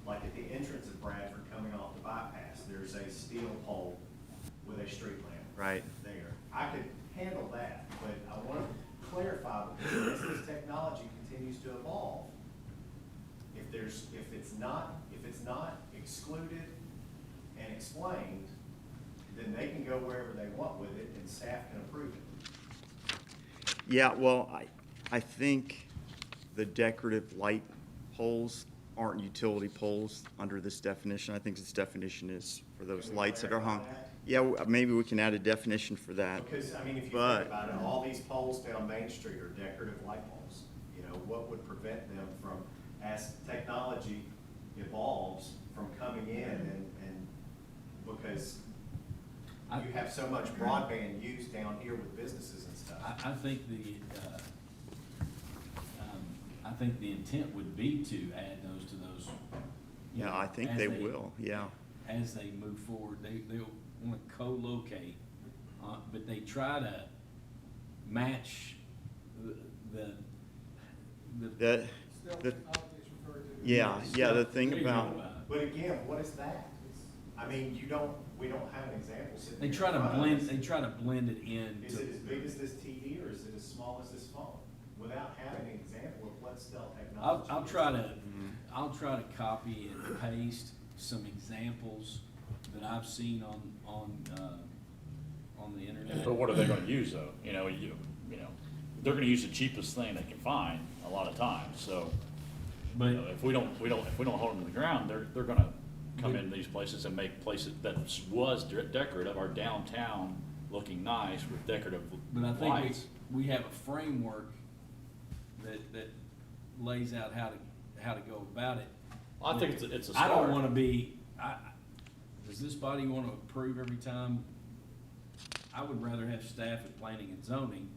like at the entrance of Bradford coming off the bypass, there's a steel pole with a street lamp. Right. There. I could handle that, but I want to clarify because as this technology continues to evolve, if it's not excluded and explained, then they can go wherever they want with it and staff can approve it. Yeah, well, I think the decorative light poles aren't utility poles under this definition. I think this definition is for those Can we lights that are hung. clarify that? Yeah, maybe we can add a definition for that. Because, I mean, if you But- think about it, all these poles down Main Street are decorative light poles. You know, what would prevent them from, as technology evolves, from coming in and because you have so much broadband use down here with businesses and stuff. I think I think the intent would be to add those to those. you Yeah, know, I think as they will, yeah. As they move forward, they'll want to co-locate, but they try to match the. The, Stealth the, technology is referred to. yeah, the thing There you go. about, But again, what is that? I mean, we don't have an example sitting They here try in to front of blend, us. they try to blend it in. Is it as big as this TV or is it as small as this phone? Without having an example of what stealth technology I'll is. try to, I'll try to copy and paste some examples that I've seen on the internet. But what are they gonna use though? You know, they're gonna use the cheapest thing they can find a lot of times, so. But- you know, if we don't hold them to the ground, they're gonna come into these places and make places that was decorative, our downtown looking nice with decorative But I think lights. we have a framework that lays out how to go about it. I think it's a I don't start. wanna be, does this body wanna approve every time? I would rather have staff at planning and zoning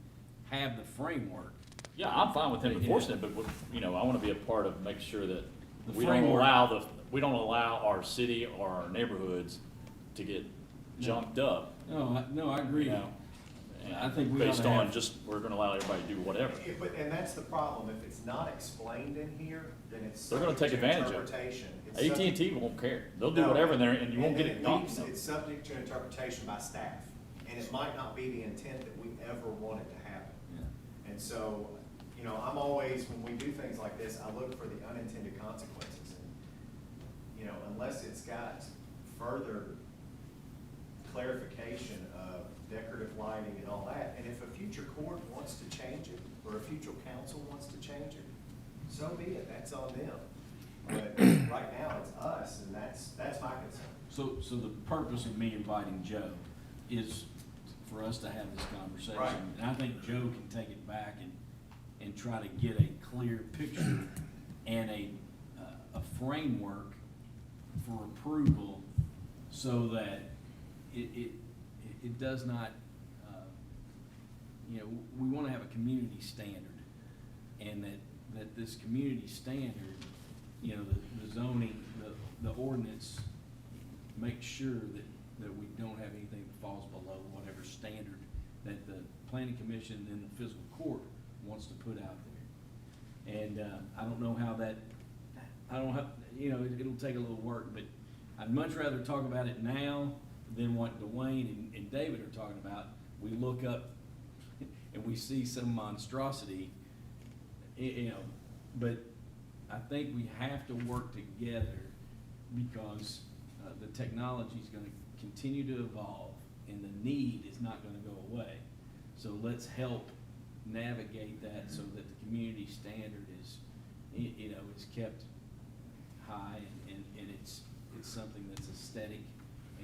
have the framework. Yeah, I'm fine with him Yeah. enforcing it, but, you know, I wanna be a part of making sure that The we don't framework. allow our city or our neighborhoods to get jumped up, No, I agree. you know? and I think we based oughta on have- just, we're gonna allow everybody to do whatever. And that's the problem. If it's not explained in here, then it's They're gonna subject take to advantage of it. interpretation. It's subject- AT&T won't care. They'll do No. whatever in there and you won't then get it done. It's subject to interpretation by staff, and it might not be the intent that we ever want it to happen. Yeah. And so, you know, I'm always, when we do things like this, I look for the unintended consequences. And you know, unless it's got further clarification of decorative lighting and all that, and if a future court wants to change it, or a future council wants to change it, so be it, that's on them. But right now, it's us, and that's my concern. So the purpose of me inviting Joe is for us to have this conversation. Right. And I think Joe can take it back and try to get a clear picture and a framework for approval so that it does not, we want to have a community standard. And that this community standard, the zoning, the ordinance makes sure that we don't have anything that falls below whatever standard that the planning commission and the fiscal court wants to put out there. And, I don't know how that, it'll take a little work, but I'd much rather talk about it now than what Dwayne and David are talking about. We look up and we see some monstrosity, but I think we have to work together because the technology is going to continue to evolve and the need is not going to go away. So let's help navigate that so that the community standard is, is kept high and it's something that's aesthetic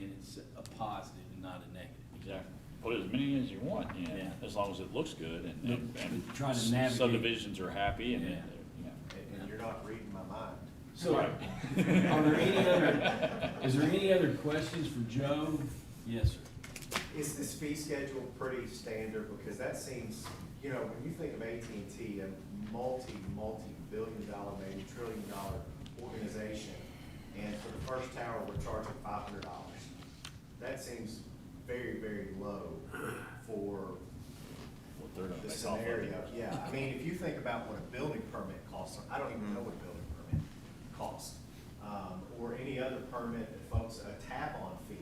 and it's a positive and not a negative. Exactly. Put as many as you want in, Yeah. as long as it looks good and Try to navigate. subdivisions are happy and, Yeah. And you're not reading my mind. So, are there is there any other questions for Joe? Yes, sir. Is this fee schedule pretty standard? Because that seems, when you think of AT&T, a multi-billion dollar, maybe $1 trillion organization, and for the first tower, we're charging $500. That seems very, very low for what they're gonna the make off of scenario. it. Yeah, I mean, if you think about what a building permit costs, I don't even know what a building permit costs, or any other permit that folks, a tap-on fee.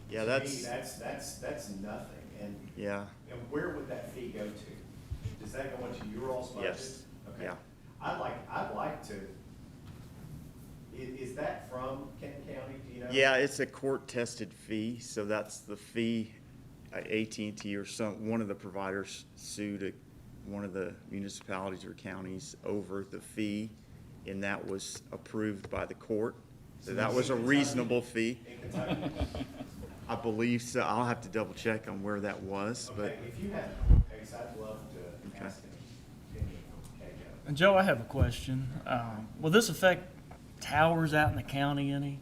Yeah, To that's, me, that's nothing, and yeah, where would that fee go to? Does that go into your all's budget? yes, Okay. yeah. I'd like to, is that from Kenton County, do you know? Yeah, it's a court-tested fee, so that's the fee. AT&T or one of the providers sued one of the municipalities or counties over the fee, and that was approved by the court. So that was a reasonable fee. In Kentucky? I believe so. I'll have to double check on where that was, but Okay, if you have a court case, I'd love to Okay. ask an opinion from KO. And Joe, I have a question. Will this affect towers out in the county any?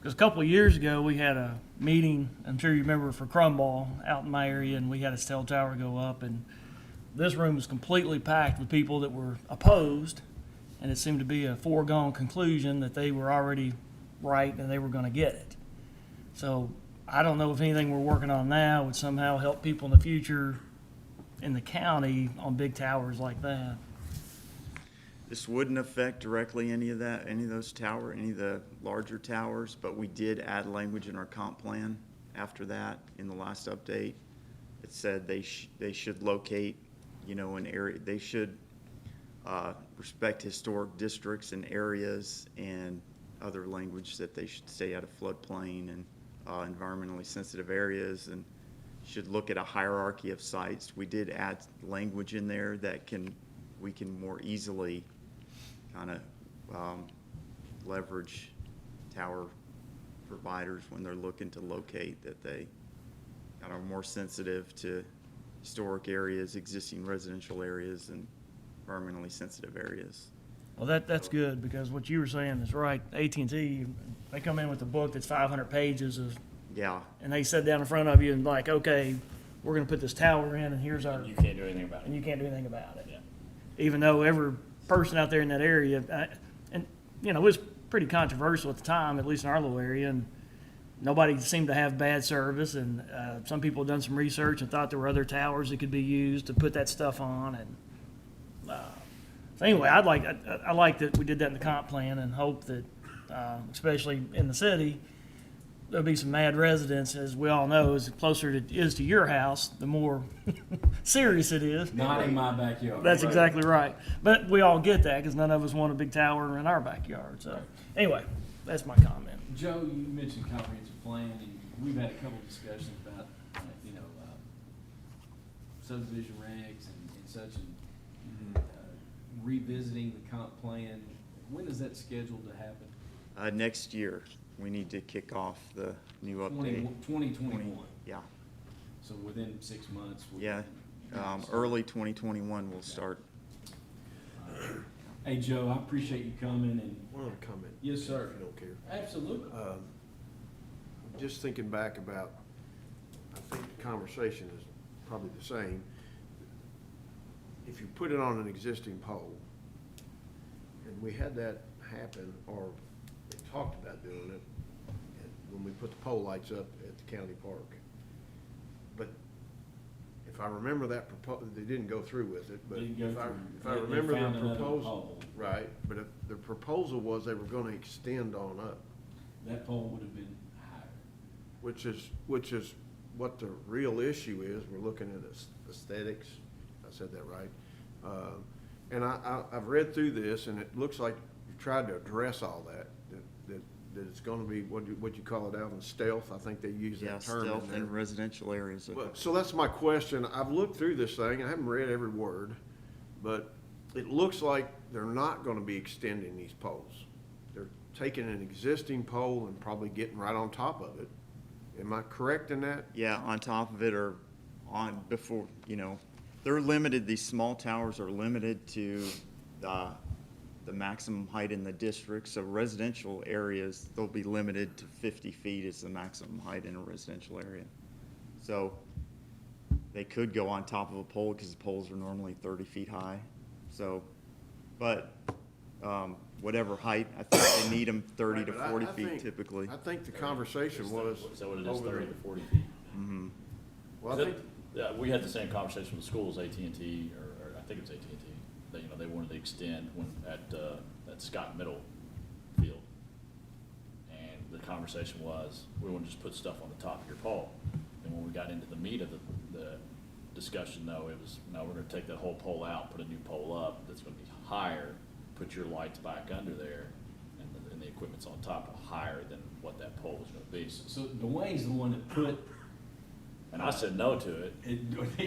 Because a couple of years ago, we had a meeting, I'm sure you remember, for Crumball out in my area, and we had a cell tower go up, and this room was completely packed with people that were opposed, and it seemed to be a foregone conclusion that they were already right and they were going to get it. So I don't know if anything we're working on now would somehow help people in the future in the county on big towers like that. this wouldn't affect directly any of the larger towers, but we did add language in our comp plan after that in the last update. It said they should locate, an area, they should respect historic districts and areas and other language that they should stay out of floodplain and environmentally sensitive areas and should look at a hierarchy of sites. We did add language in there that we can more easily kind of leverage tower providers when they're looking to locate, that they kind of are more sensitive to historic areas, existing residential areas, and environmentally sensitive areas. Well, that's good, because what you were saying is right. AT&T, they come in with a book that's 500 pages of, Yeah, and they sit down in front of you and like, okay, we're going to put this tower in, and here's our, You can't do anything about and it. you can't do anything about it. Yeah. Even though every person out there in that area, and it was pretty controversial at the time, at least in our little area, and nobody seemed to have bad service, and some people had done some research and thought there were other towers that could be used to put that stuff on, and so anyway, I like that we did that in the comp plan, and hope that, especially in the city, there'll be some mad residents. As we all know, as closer it is to your house, the more serious it is. Not in my backyard. That's exactly right. But we all get that, because none of us want a big tower in our backyard. So anyway, that's my comment. Joe, you mentioned comprehensive plan, and we've had a couple discussions about, subdivision regs and such, and revisiting the comp plan. When is that scheduled to happen? next year. we need to kick off the new 2021. Yeah, So within 6 months. yeah. Early 2021 we'll start. Hey, Joe, I appreciate you coming and. One other comment. Yes, sir. If you don't care. Absolutely. Just thinking back about, I think the conversation is probably the same. If you put it on an existing pole, and we had that happen, or they talked about doing it, when we put the pole lights up at the county park. But if I remember that they didn't go through with it, but Didn't go if I through. They remember found the another proposal, pole. right, but if the proposal was they were gonna extend on up, That pole would have been higher. which is what the real issue is. We're looking at aesthetics. I said that right. And I've read through this, and it looks like you've tried to address all that it's gonna be, what you call it, Alvin, stealth? I think they use Yeah, that term in stealth there. in residential areas. Well, so that's my question. I've looked through this thing. I haven't read every word, but it looks like they're not gonna be extending these poles. They're taking an existing pole and probably getting right on top of it. Am I correct in that? Yeah, on top of it or on before, they're limited, these small towers are limited to the maximum height in the district. So residential areas, they'll be limited to 50 feet is the maximum height in a residential area. So they could go on top of a pole because the poles are normally 30 feet high. So, but whatever height, I think they need them 30 to Right, but 40 I feet think- typically. I think the conversation was. Is that what it is, over 30 the- to 40 feet? Mhm. Well, I think, Yeah, we had the same conversation with the schools, AT&T, or I think it was AT&T. They wanted to extend at Scott Middle Field. And the conversation was, we want to just put stuff on the top of your pole. And when we got into the meat of the discussion, though, it was, no, we're gonna take that whole pole out, put a new pole up that's gonna be higher, put your lights back under there, and the equipment's on top higher than what that pole was gonna be. So Dwayne's the one that put And I said no to it. he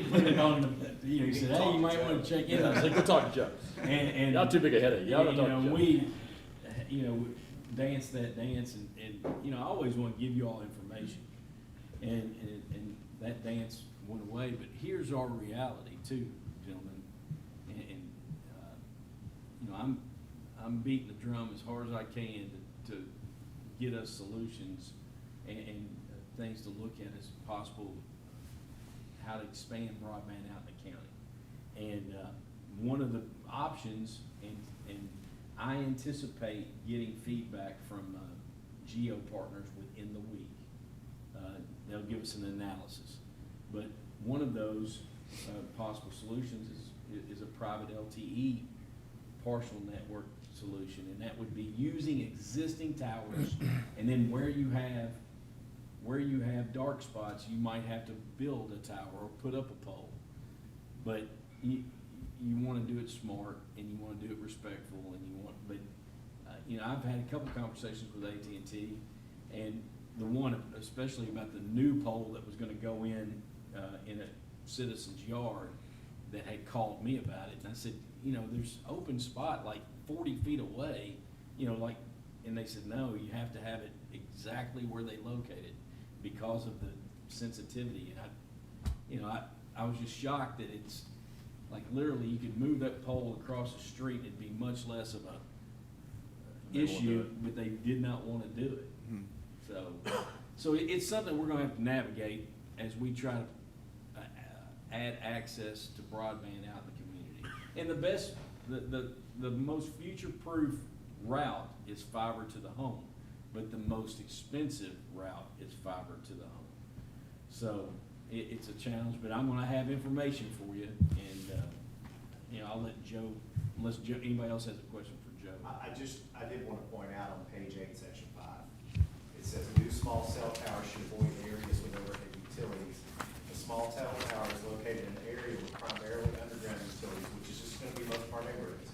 put it on the, he said, hey, you might want to check in. I was like, go talk to Joe. And Y'all too big a headache. Y'all don't talk to Joe. we, dance that dance and, I always want to give you all information. And that dance went away, but here's our reality too, gentlemen. I'm beating the drum as hard as I can to get us solutions and things to look at as possible, how to expand broadband out in the county. And one of the options, and I anticipate getting feedback from geo partners within the week. They'll give us an analysis. But one of those possible solutions is a private LTE partial network solution, and that would be using existing towers, and then where you have dark spots, you might have to build a tower or put up a pole. But you want to do it smart, and you want to do it respectful, and I've had a couple conversations with AT&T, and the one especially about the new pole that was going to go in a citizen's yard that had called me about it, and I said, there's open spot like 40 feet away, and they said, no, you have to have it exactly where they locate it because of the sensitivity. And I was just shocked that it's like literally you could move that pole across the street and it'd be much less of a They won't do issue, it. but they did not want to do it. So it's something we're gonna have to navigate as we try to add access to broadband out in the community. And the most future-proof route is fiber to the home, but the most expensive route is fiber to the home. So it's a challenge, but I'm gonna have information for you, and I'll let Joe, unless anybody else has a question for Joe. I did want to point out on page 8, section 5, it says new small cell towers should avoid areas with overhead utilities. A small cell tower is located in an area with primarily underground utilities, which is just going to be most of our neighborhoods.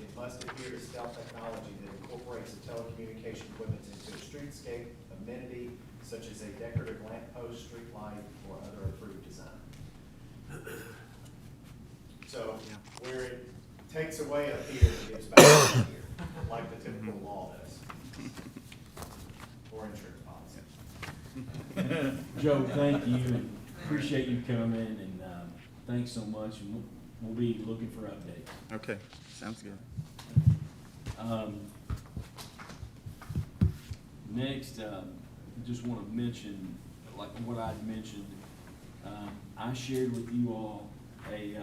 It must adhere to stealth technology that incorporates the telecommunication equipment into a streetscape amenity, such as a decorative lamppost, street light, or other approved design. So where it takes away up here, it gives back up here, like the typical law does. or insurance policy. Joe, thank you, and appreciate you coming, and thanks so much, and we'll be looking for updates. Okay, sounds good. Next, just want to mention, like what I mentioned, I shared with you all a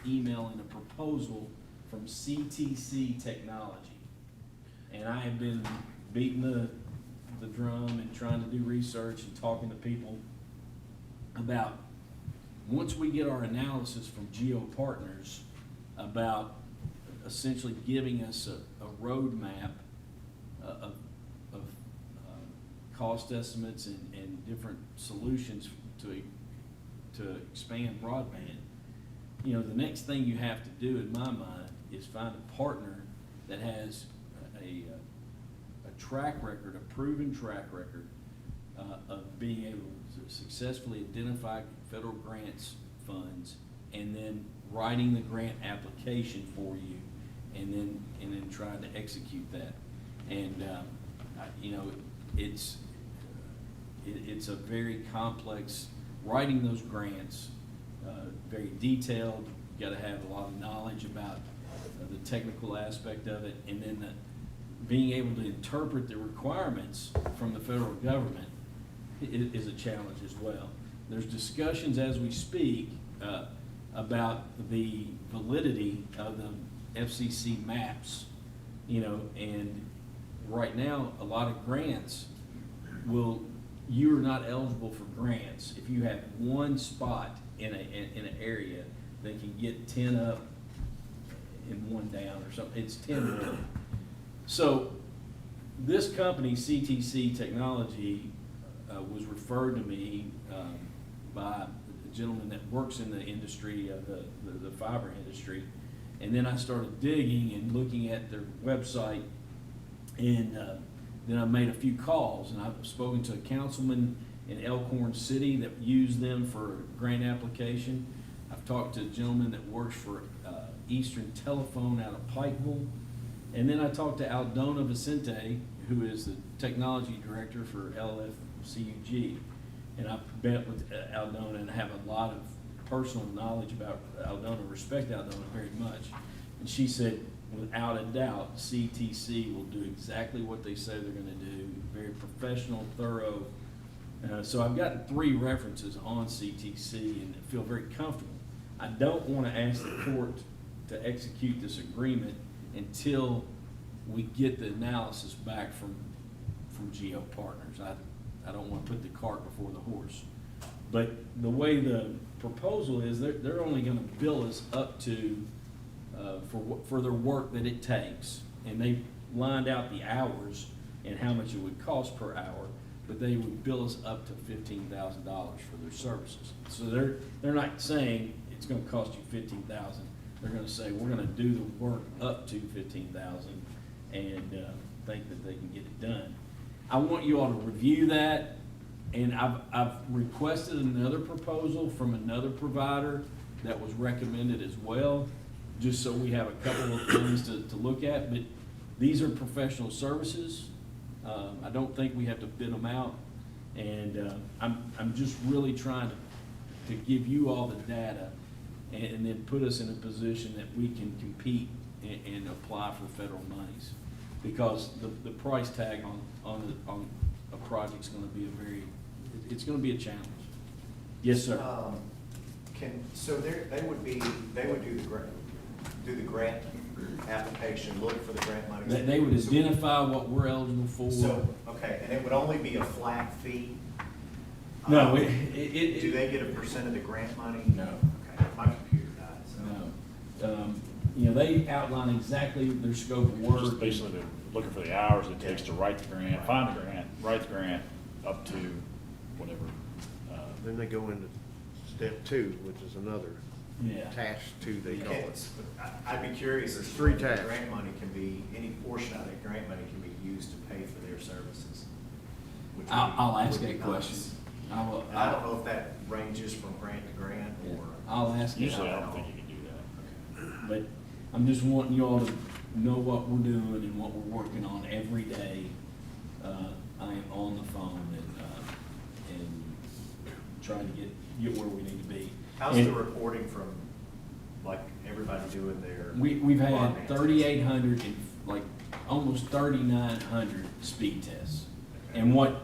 email and a proposal from CTC Technology. And I have been beating the drum and trying to do research and talking to people about, once we get our analysis from Geo Partners about essentially giving us a roadmap of cost estimates and different solutions to expand broadband, you know, the next thing you have to do, in my mind, is find a partner that has a track record, a proven track record of being able to successfully identify federal grants funds, and then writing the grant application for you, and then trying to execute that. And you know, it's a very complex, writing those grants, very detailed. You gotta have a lot of knowledge about the technical aspect of it, and then being able to interpret the requirements from the federal government is a challenge as well. There's discussions as we speak about the validity of the FCC maps, you know, and right now, a lot of grants you are not eligible for grants if you have one spot in an area that can get 10 up and 1 down or something. It's 10 really. So this company, CTC Technology, was referred to me by a gentleman that works in the industry, the fiber industry. And then I started digging and looking at their website, and then I made a few calls, and I've spoken to a councilman in Elkhorn City that used them for a grant application. I've talked to a gentleman that works for Eastern Telephone out of Pikeville. And then I talked to Aldona Vicente, who is the technology director for LFCUG. And I've met with Aldona and have a lot of personal knowledge about Aldona, respect Aldona very much. And she said, without a doubt, CTC will do exactly what they say they're gonna do, very professional, thorough. So I've gotten 3 references on CTC and feel very comfortable. I don't wanna ask the court to execute this agreement until we get the analysis back from Geo Partners. I don't wanna put the cart before the horse. But the way the proposal is, they're only gonna bill us up to for their work that it takes, and they lined out the hours and how much it would cost per hour, but they would bill us up to $15,000 for their services. So they're not saying it's gonna cost you $15,000. They're gonna say, we're gonna do the work up to $15,000 and think that they can get it done. I want you all to review that, and I've requested another proposal from another provider that was recommended as well, just so we have a couple of things to look at. But these are professional services. I don't think we have to bid them out, and I'm just really trying to give you all the data and then put us in a position that we can compete and apply for federal monies, because the price tag on a project's going to be it's going to be a challenge. Yes, sir. So they would do the grant application, look for the grant money. They would identify what we're eligible for. So, okay, and it would only be a flat fee? No, Do they get a percent of the grant money? No. Okay, my computer died, so. No. You know, they outline exactly their scope of work. Just basically they're looking for the hours it takes to write the grant, find the grant, write the grant, up to whatever. Then they go into step 2, which is another Yeah. task 2, they call it. I'd be curious as There's to 3 whether the tasks. grant money can be, any portion of that grant money can be used to pay for their services. which would be- I'll ask would be that question. nice. I will. I don't know if that ranges from grant to grant or. I'll ask you. Usually I don't think you can do that. But I'm just wanting you all to know what we're doing and what we're working on every day. I am on try to get where we need to be. How's And the reporting from, like, everybody doing their? we've had broadband tests? 3,800 and like almost 3,900 speed tests. And what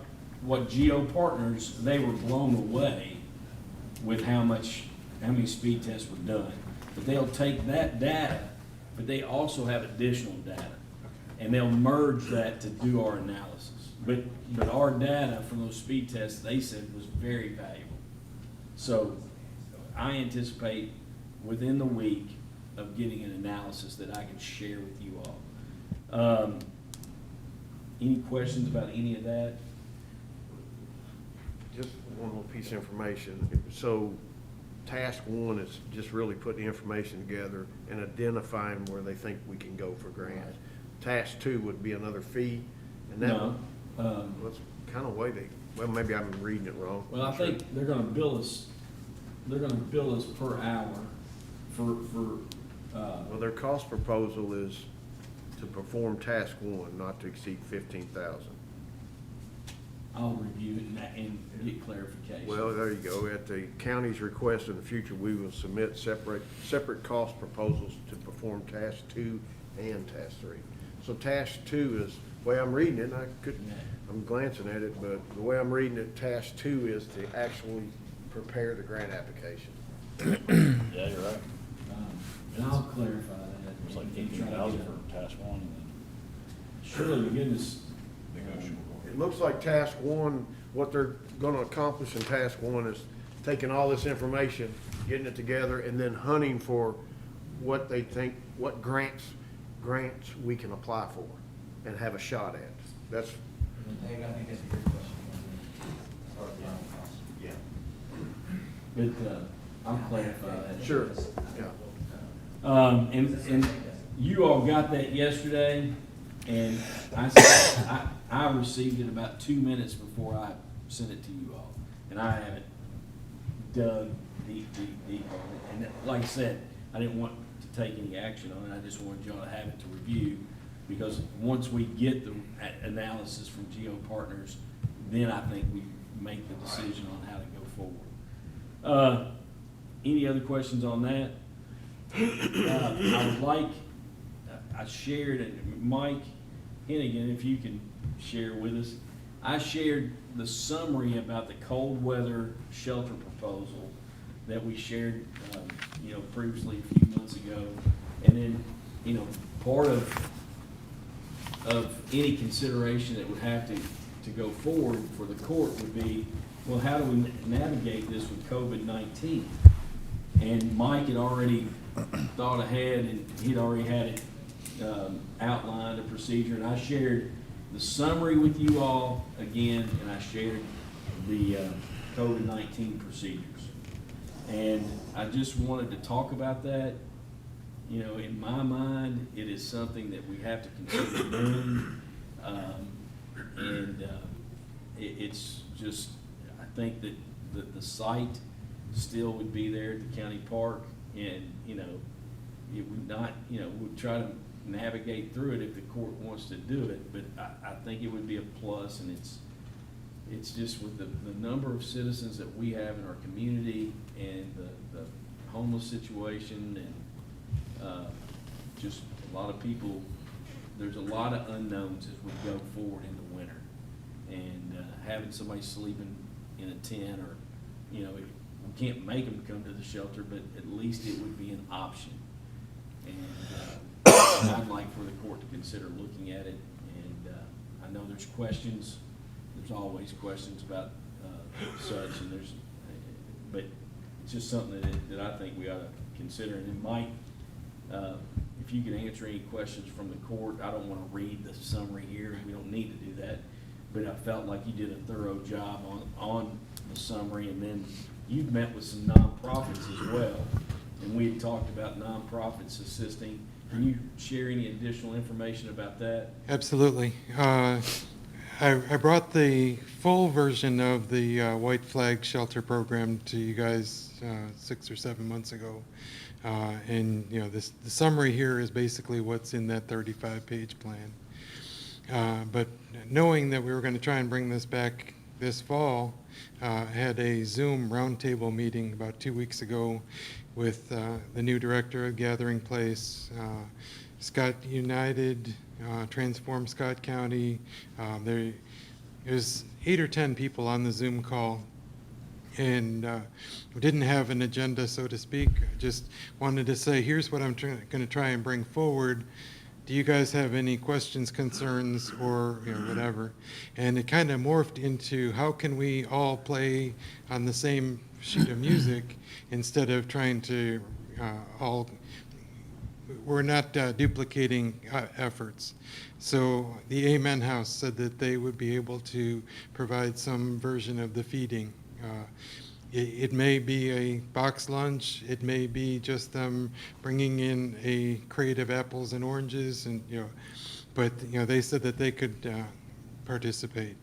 Geo Partners, they were blown away with how many speed tests were done. But they'll take that data, but they also have additional data. And they'll merge that to do our analysis. But our data from those speed tests, they said was very valuable. So I anticipate within the week of getting an analysis that I can share with you all. Any questions about any of that? Just one more piece of information. So task one is just really putting the information together and identifying where they think we can go for grants. Task two would be another fee, and that, No. that's kind of way they, well, maybe I'm reading it wrong. Well, I think they're gonna bill us per hour for, Well, their cost proposal is to perform task one, not to exceed 15,000. I'll review it and get clarification. Well, there you go. At the county's request in the future, we will submit separate cost proposals to perform task two and task three. So task two is, the way I'm reading it, and I'm glancing at it, but the way I'm reading it, task two is to actually prepare the grant application. Yeah, you're right. And I'll clarify that. It's like and try to 18,000 get for task one, and Surely to goodness, then negotiable. It looks like task one, what they're gonna accomplish in task one is taking all this information, getting it together, and then hunting for what they think, what grants we can apply for and have a shot at. That's, Hey, I think that's a good question. As far as the final cost. Yeah. but, I'll clarify that. sure, yeah. And you all got that yesterday, and I received it about 2 minutes before I sent it to you all. And I haven't dug deep on it. And like I said, I didn't want to take any action on it. I just wanted y'all to have it to review. Because once we get the analysis from Geo Partners, then I think we make the decision on how to go forward. Any other questions on that? I would like, I shared, and Mike Hennigan, if you can share with us, I shared the summary about the cold weather shelter proposal that we shared, previously a few months ago. And then, part of any consideration that would have to go forward for the court would be, well, how do we navigate this with COVID-19? And Mike had already thought ahead, and he'd already had it outlined, a procedure, and I shared the summary with you all again, and I shared the COVID-19 procedures. And I just wanted to talk about that. In my mind, it is something that we have to consider doing. It's just, I think that the site still would be there at the county park, and, it would not, we'd try to navigate through it if the court wants to do it, but I think it would be a plus, and it's just with the number of citizens that we have in our community and the homeless situation and just a lot of people, there's a lot of unknowns as we go forward in the winter. And having somebody sleeping in a tent or, we can't make them come to the shelter, but at least it would be an option. And I'd like for the court to consider looking at it. And I know there's questions, there's always questions about such, and but it's just something that I think we ought to consider. And then Mike, if you can answer any questions from the court, I don't want to read the summary here, we don't need to do that, but I felt like you did a thorough job on the summary, and then you've met with some nonprofits as well, and we had talked about nonprofits assisting. Can you share any additional information about that? Absolutely. I brought the full version of the White Flag Shelter Program to you guys 6 or 7 months ago. And the summary here is basically what's in that 35-page plan. But knowing that we were going to try and bring this back this fall, had a Zoom roundtable meeting about 2 weeks ago with the new director of Gathering Place, Scott United, Transform Scott County. There's 8 or 10 people on the Zoom call, and we didn't have an agenda, so to speak. Just wanted to say, here's what I'm going to try and bring forward. Do you guys have any questions, concerns, or whatever? And it kind of morphed into how can we all play on the same sheet of music instead of trying to we're not duplicating efforts. So the Amen House said that they would be able to provide some version of the feeding. It may be a box lunch. It may be just them bringing in a crate of apples and oranges, and but they said that they could participate.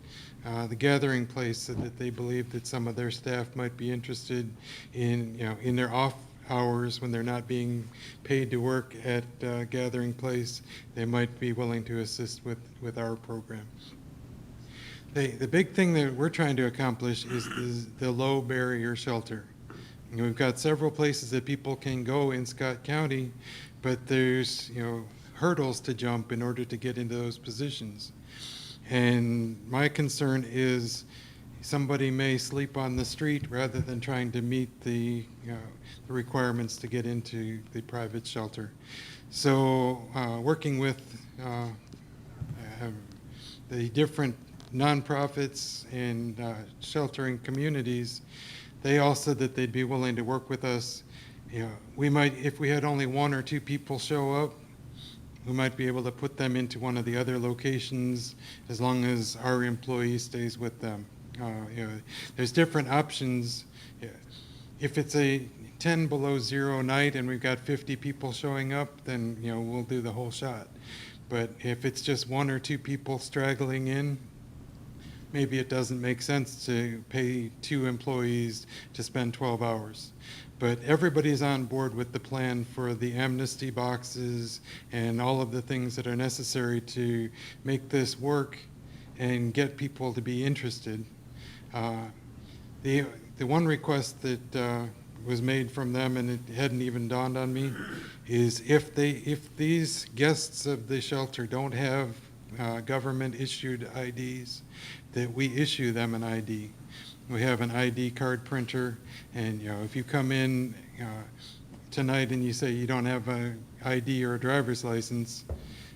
The Gathering Place said that they believed that some of their staff might be interested in in their off hours when they're not being paid to work at Gathering Place. They might be willing to assist with our program. The big thing that we're trying to accomplish is the low barrier shelter. We've got several places that people can go in Scott County, but there's hurdles to jump in order to get into those positions. And my concern is somebody may sleep on the street rather than trying to meet the requirements to get into the private shelter. So working with the different nonprofits and sheltering communities, they all said that they'd be willing to work with us. We might, if we had only 1 or 2 people show up, we might be able to put them into one of the other locations as long as our employee stays with them. There's different options. If it's a 10 below zero night and we've got 50 people showing up, then we'll do the whole shot. But if it's just 1 or 2 people straggling in, maybe it doesn't make sense to pay 2 employees to spend 12 hours. But everybody's on board with the plan for the amnesty boxes and all of the things that are necessary to make this work and get people to be interested. The one request that was made from them, and it hadn't even dawned on me, is if these guests of the shelter don't have government-issued IDs, that we issue them an ID. We have an ID card printer, and if you come in tonight and you say you don't have an ID or a driver's license,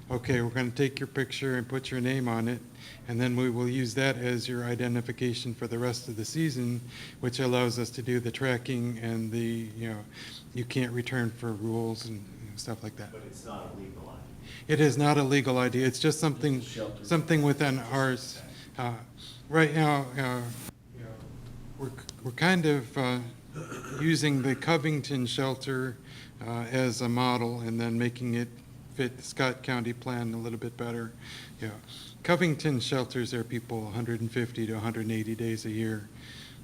okay, we're going to take your picture and put your name on it, and then we will use that as your identification for the rest of the season, which allows us to do the tracking and the you can't return for rules and stuff like that. But it's not a legal ID. It is not a legal ID. It's just something within ours. Right now, we're kind of using the Covington shelter as a model and then making it fit the Scott County plan a little bit better. Covington shelters are people 150 to 180 days a year.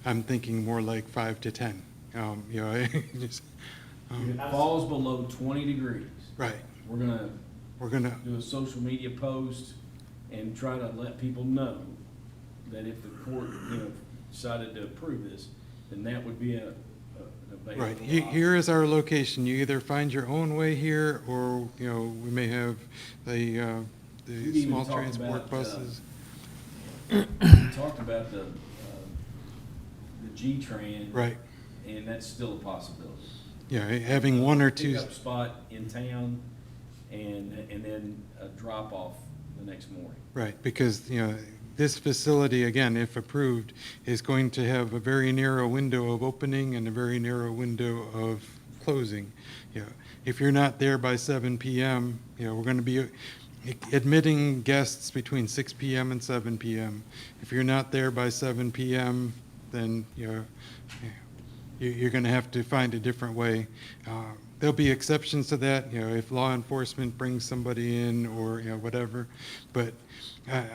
I'm thinking more like 5 to 10. If it falls below 20 degrees. Right. We're gonna do a social media post and try to let people know that if the court, decided to approve this, then that would be an available Right. option. Here is our location. You either find your own way here, or we may have the We've even small talked transport about, buses. We talked about the G-Tran. Right. And that's still a possibility. Yeah, having 1 or 2. Pickup spot in town and then a drop-off the next morning. Right, because this facility, again, if approved, is going to have a very narrow window of opening and a very narrow window of closing. If you're not there by 7 p.m., we're going to be admitting guests between 6 p.m. and 7 p.m. If you're not there by 7 p.m., then you're going to have to find a different way. There'll be exceptions to that, if law enforcement brings somebody in or whatever. But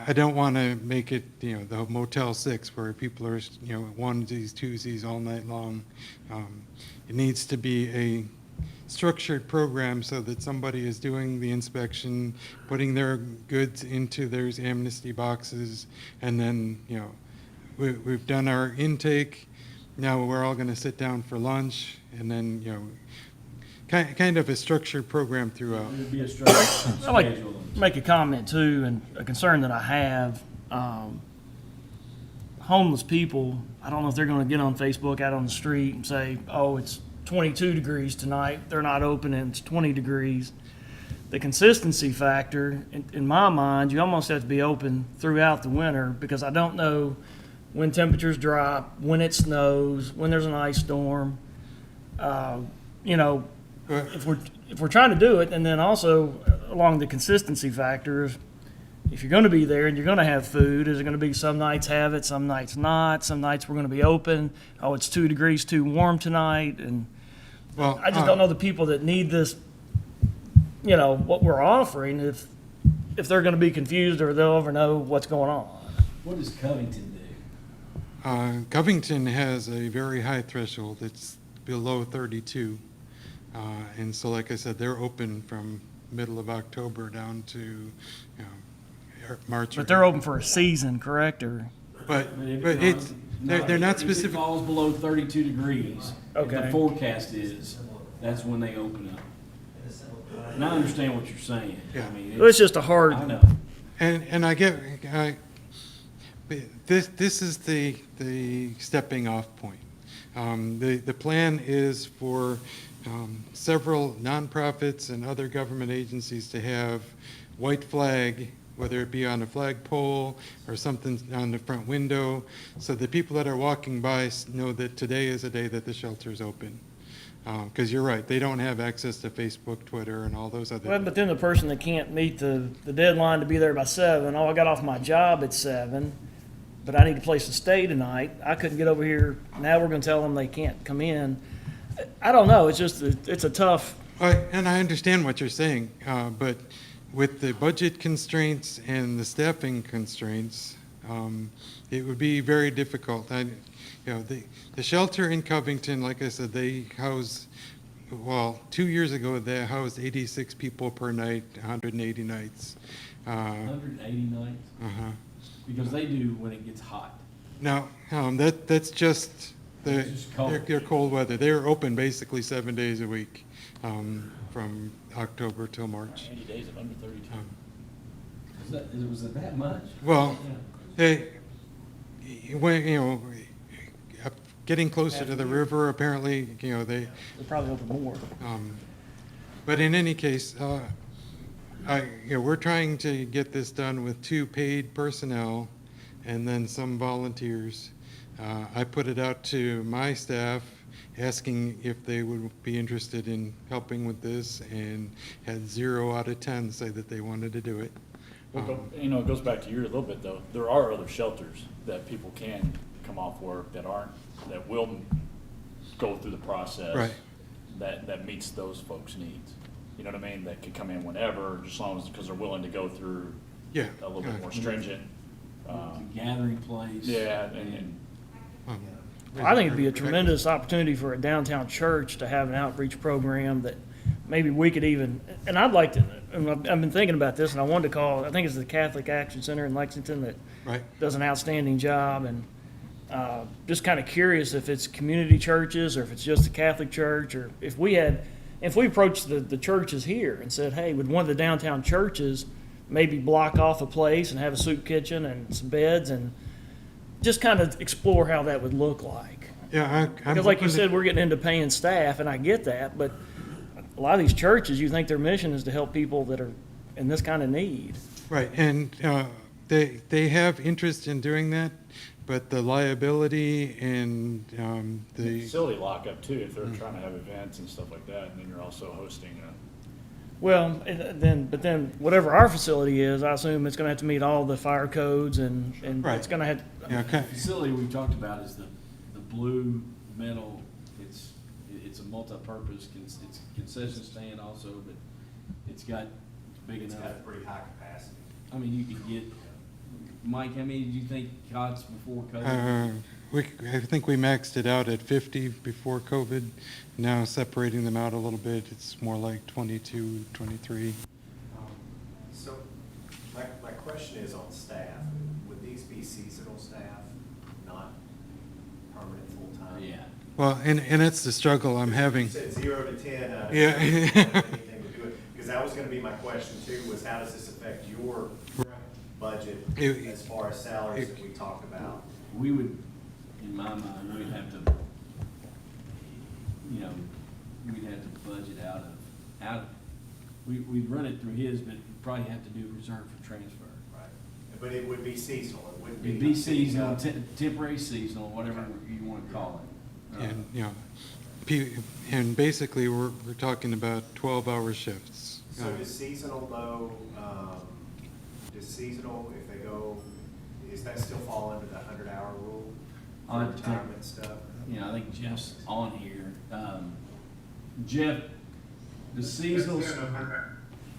I don't want to make it the Motel 6 where people are onesies, twosies all night long. It needs to be a structured program so that somebody is doing the inspection, putting their goods into those amnesty boxes, and then we've done our intake. Now we're all going to sit down for lunch, and then, you know, kind of a structured program throughout. There'd be a structure I'd like schedule. to make a comment too, and a concern that I have. Homeless people, I don't know if they're gonna get on Facebook out on the street and say, oh, it's 22 degrees tonight, they're not open and it's 20 degrees. The consistency factor, in my mind, you almost have to be open throughout the winter, because I don't know when temperatures drop, when it snows, when there's an ice storm. You know, if we're trying to do it, and then also along the consistency factors, if you're going to be there and you're going to have food, is it going to be some nights have it, some nights not, some nights we're going to be open, oh, it's 2 degrees too warm tonight, and Well, I just don't know the people that need this, you know, what we're offering, if they're going to be confused or they'll ever know what's going on. What does Covington do? Covington has a very high threshold. It's below 32. And so, like I said, they're open from middle of October down to, you know, March. But they're open for a season, correct? Or But If it's, they're not If specific. it falls below 32 degrees, if the Okay. forecast is, that's when they open up. And I understand what you're saying. Yeah. I mean, it's just a hard. I know. And I get, this is the stepping off point. The plan is for several nonprofits and other government agencies to have white flag, whether it be on a flagpole or something on the front window, so the people that are walking by know that today is a day that the shelter is open. Because you're right, they don't have access to Facebook, Twitter, and all those other. Well, but then the person that can't meet the deadline to be there by 7, oh, I got off my job at 7, but I need a place to stay tonight. I couldn't get over here. Now we're going to tell them they can't come in. I don't know. It's just, it's a tough. And I understand what you're saying, but with the budget constraints and the staffing constraints, it would be very difficult. You know, the shelter in Covington, like I said, they house, well, 2 years ago, they housed 86 people per night, 180 nights. 180 nights? Uh-huh. Because they do when it gets hot. Now, that's just It's just cold. their cold weather. They're open basically 7 days a week, from October till March. 80 days of under 32. Was it that much? Well, Yeah. when, you know, getting closer to the river, apparently, you know, They're probably open more. but in any case, you know, we're trying to get this done with 2 paid personnel and then some volunteers. I put it out to my staff, asking if they would be interested in helping with this, and had 0 out of 10 say that they wanted to do it. You know, it goes back to you a little bit though. There are other shelters that people can come off work that will go through the process. Right. That meets those folks' needs. You know what I mean? That could come in whenever, just as long as, because they're willing to go through Yeah. a little bit more stringent. It's a gathering place. Yeah, and I think it'd be a tremendous opportunity for a downtown church to have an outreach program that maybe we could even, and I'd like to, and I've been thinking about this, and I wanted to call, I think it's the Catholic Action Center in Lexington that Right. does an outstanding job, and just kind of curious if it's community churches or if it's just the Catholic Church, or if we approached the churches here and said, hey, would one of the downtown churches maybe block off a place and have a soup kitchen and some beds, and just kind of explore how that would look like. Yeah, I'm Because like you hoping said, that- we're getting into paying staff, and I get that, but a lot of these churches, you think their mission is to help people that are in this kind of need. Right, and they have interest in doing that, but the liability and the, facility lockup too, if they're trying to have events and stuff like that, and then you're also hosting a. Well, but then whatever our facility is, I assume it's gonna have to meet all the fire codes, and Right. it's gonna have, yeah, The okay. facility we talked about is the blue metal, it's a multi-purpose, it's a concession stand also, but it's big It's enough. got a pretty high capacity. I mean, you could get, Mike, how many did you think cots before COVID? I think we maxed it out at 50 before COVID. Now separating them out a little bit, it's more like 22, 23. So, my question is on staff. Would these be seasonal staff, not permanent full-time. Yeah. Well, and that's the struggle I'm having. You said 0 to 10. Yeah. Anything to do it, because that was gonna be my question too, was how does this affect your budget as far as salaries that we talked about? We would, in my mind, we'd have to, you know, we'd have to budget out of, we'd run it through his, but we'd probably have to do reserve for transfer. Right. But it would be seasonal, it wouldn't be. It'd be picking seasonal, up- temporary seasonal, whatever you wanna call it. And, you know, and basically, we're talking about 12-hour shifts. So does seasonal though, does seasonal, if they go, is that still fall under the 100-hour rule I'll for have to take- retirement stuff? You know, I think Jeff's on here. Jeff, the seasonal,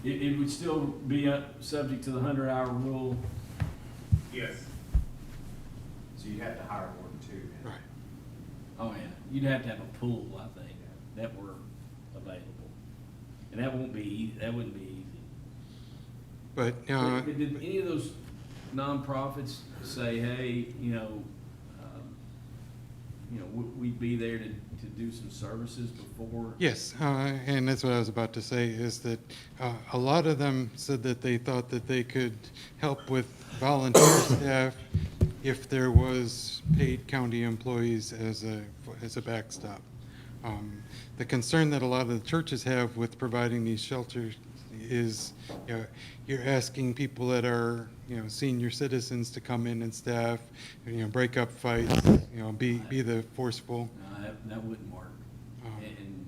it would still be subject to the 100-hour rule. Yes. So you'd have to hire more than two then? Right. Oh, yeah, you'd have to have a pool, I think, that were available. And that won't be, that wouldn't be easy. But, Did any of those nonprofits say, hey, we'd be there to do some services before? yes, and that's what I was about to say, is that a lot of them said that they thought that they could help with volunteer staff if there was paid county employees as a backstop. The concern that a lot of the churches have with providing these shelters is, you know, you're asking people that are, you know, senior citizens to come in and staff, you know, break up fights, you know, be the forceful. No, that wouldn't work. And,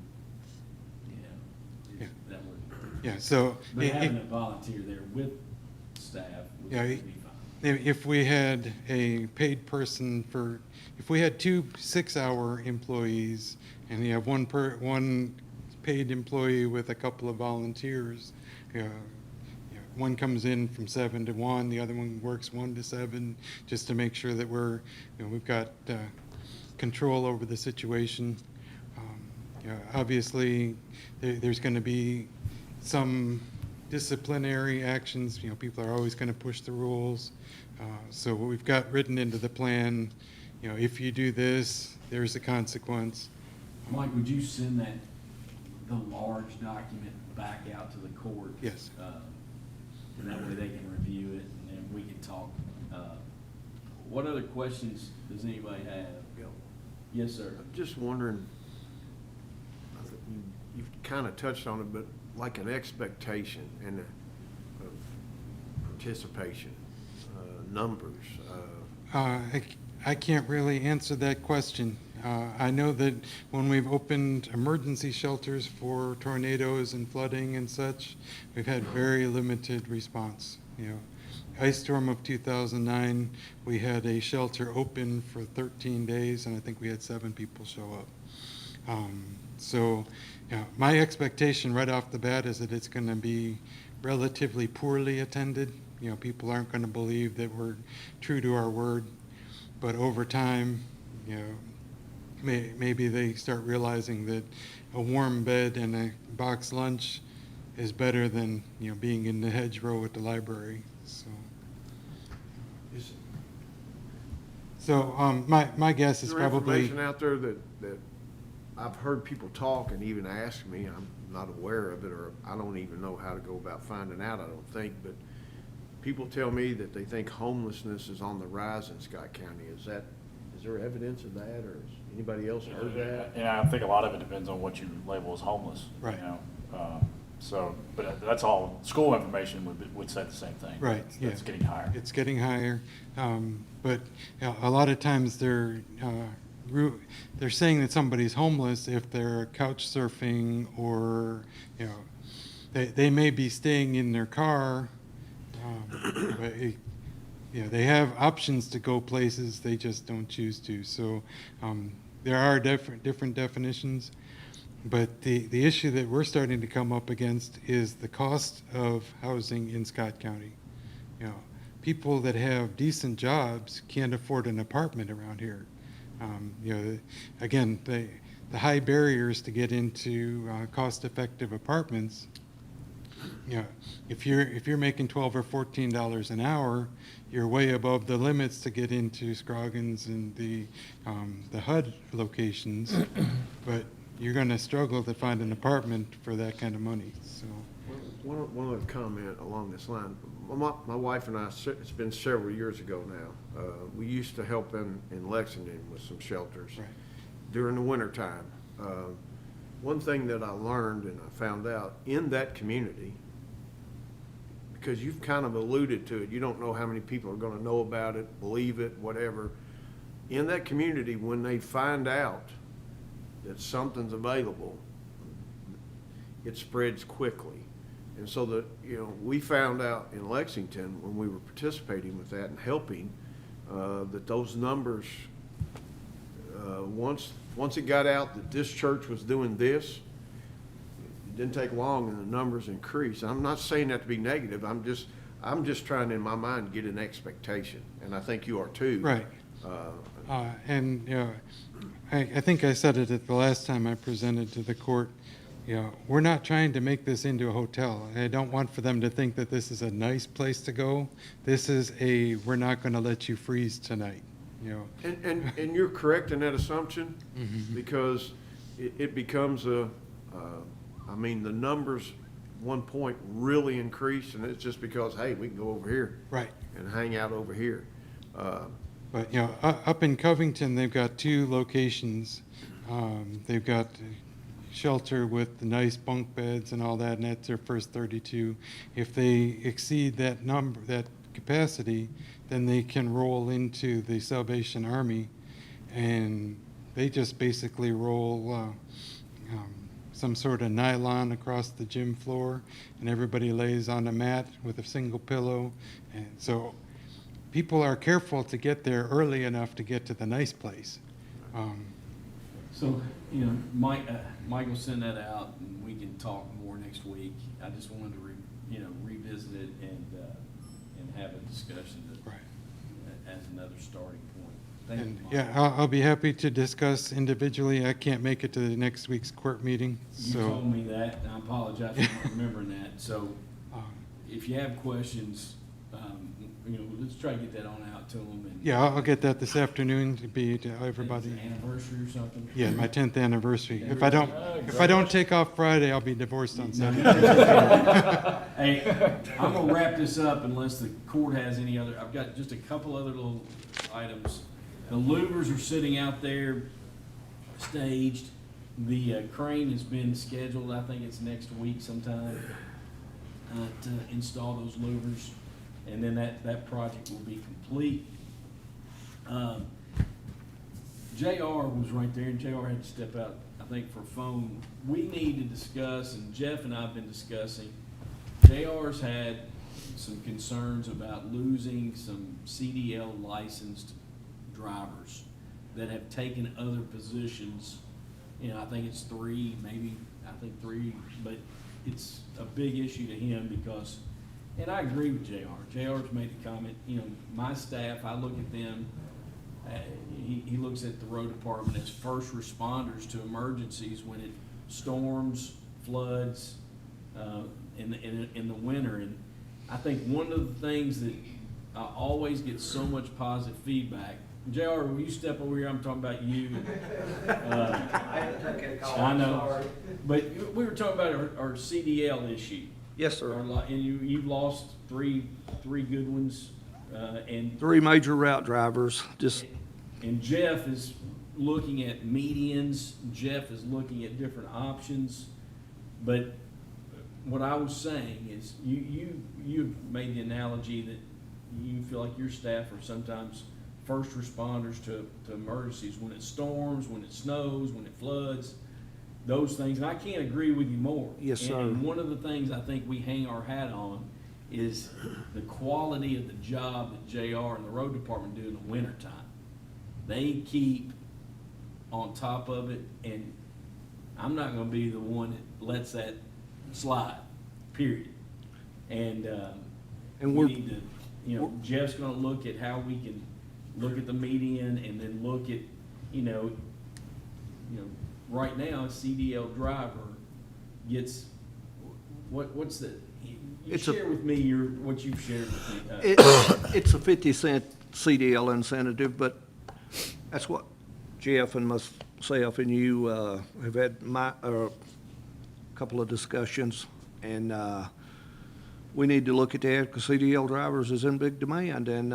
Yeah. that wouldn't. Yeah, so. But having a volunteer there with staff would Yeah, be fine. If we had a paid person if we had 2 6-hour employees and you have one paid employee with a couple of volunteers, one comes in from 7 to 1, the other one works 1 to 7, just to make sure that we've got control over the situation. Obviously, there's going to be some disciplinary actions. People are always going to push the rules. So what we've got written into the plan, if you do this, there's a consequence. Mike, would you send the large document back out to the court? Yes. And that way they can review it and then we can talk. What other questions does anybody have? Yes, sir. I'm just wondering, you've kind of touched on it, but like an expectation and of participation, numbers. I can't really answer that question. I know that when we've opened emergency shelters for tornadoes and flooding and such, we've had very limited response. Ice storm of 2009, we had a shelter open for 13 days, and I think we had 7 people show up. So my expectation right off the bat is that it's going to be relatively poorly attended. People aren't going to believe that we're true to our word. But over time, maybe they start realizing that a warm bed and a box lunch is better than, being in the hedgerow at the library. So my guess is there probably. information out there that I've heard people talk and even ask me, I'm not aware of it, or I don't even know how to go about finding out, I don't think, but people tell me that they think homelessness is on the rise in Scott County. Is there evidence of that, or has anybody else heard that? And I think a lot of it depends on what you label as homeless. Right. But that's all, school information would say the same thing. Right, yeah. It's getting higher. It's getting higher, but a lot of times they're saying that somebody's homeless if they're couch surfing, or they may be staying in their car, but they have options to go places, they just don't choose to. So there are different definitions. But the issue that we're starting to come up against is the cost of housing in Scott County. People that have decent jobs can't afford an apartment around here. Again, the high barriers to get into cost-effective apartments you know, if you're making $12 or $14 an hour, you're way above the limits to get into Scroggins and the HUD locations, but you're gonna struggle to find an apartment for that kind of money, so. One other comment along this line. My wife and I, it's been several years ago now, we used to help in Lexington with some shelters Right. during the wintertime. One thing that I learned and I found out in that community, because you've kind of alluded to it, you don't know how many people are gonna know about it, believe it, whatever. In that community, when they find out that something's available, it spreads quickly. And so we found out in Lexington when we were participating with that and helping, that those numbers, once it got out that this church was doing this, it didn't take long and the numbers increased. I'm not saying that to be negative. I'm just trying in my mind to get an expectation, and I think you are too. Right. And, you know, I think I said it at the last time I presented to the court, you know, we're not trying to make this into a hotel. I don't want for them to think that this is a nice place to go. This is we're not gonna let you freeze tonight, you know. And you're correct in that assumption, because it becomes the numbers one point really increased, and it's just because, hey, we can go over here. Right. And hang out over here. But, you know, up in Covington, they've got 2 locations. They've got shelter with the nice bunk beds and all that, and that's their first 32. If they exceed that number, that capacity, then they can roll into the Salvation Army, and they just basically roll some sort of nylon across the gym floor, and everybody lays on a mat with a single pillow. And so people are careful to get there early enough to get to the nice place. So, you know, Mike will send that out and we can talk more next week. I just wanted to revisit it and have a discussion Right. as another starting point. Thank you, And Mike. yeah, I'll be happy to discuss individually. I can't make it to the next week's court meeting, You so. told me that, and I apologize for not remembering that. So if you have questions, let's try to get that on out to them. And Yeah, I'll get that this afternoon to be to everybody. It's an anniversary or something? Yeah, my 10th anniversary. If I don't take off Friday, I'll be divorced on Sunday. Hey, I'm gonna wrap this up unless the court has any other, I've got just a couple other little items. The louvers are sitting out there staged. The crane has been scheduled, I think it's next week sometime, to install those louvers. And then that project will be complete. JR was right there, and JR had to step out, I think, for phone. We need to discuss, and Jeff and I have been discussing, JR's had some concerns about losing some CDL licensed drivers that have taken other positions. You know, I think it's 3, but it's a big issue to him because, and I agree with JR. JR's made the comment, my staff, I look at them, he looks at the road department as first responders to emergencies when it storms, floods, in the winter. And I think one of the things that I always get so much positive feedback, JR, will you step over here? I'm talking about you. I know, but we were talking about our CDL issue. Yes, sir. And you've lost three good ones, and 3 major route drivers, and Jeff is looking at medians. Jeff is looking at different options. But what I was saying is, you made the analogy that you feel like your staff are sometimes first responders to emergencies when it storms, when it snows, when it floods. Those things, and I can't agree with you more. Yes, sir. And one of the things I think we hang our hat on is the quality of the job that JR and the road department do in the wintertime. They keep on top of it, and I'm not gonna be the one that lets that slide, period. And we we're- need to, Jeff's gonna look at how we can look at the median and then look at, right now, a CDL driver gets, what's the, You It's a- share with me what you've shared with me. It's a 50-cent CDL incentive, but that's what Jeff and myself and you have had a couple of discussions, and we need to look at that because CDL drivers is in big demand, and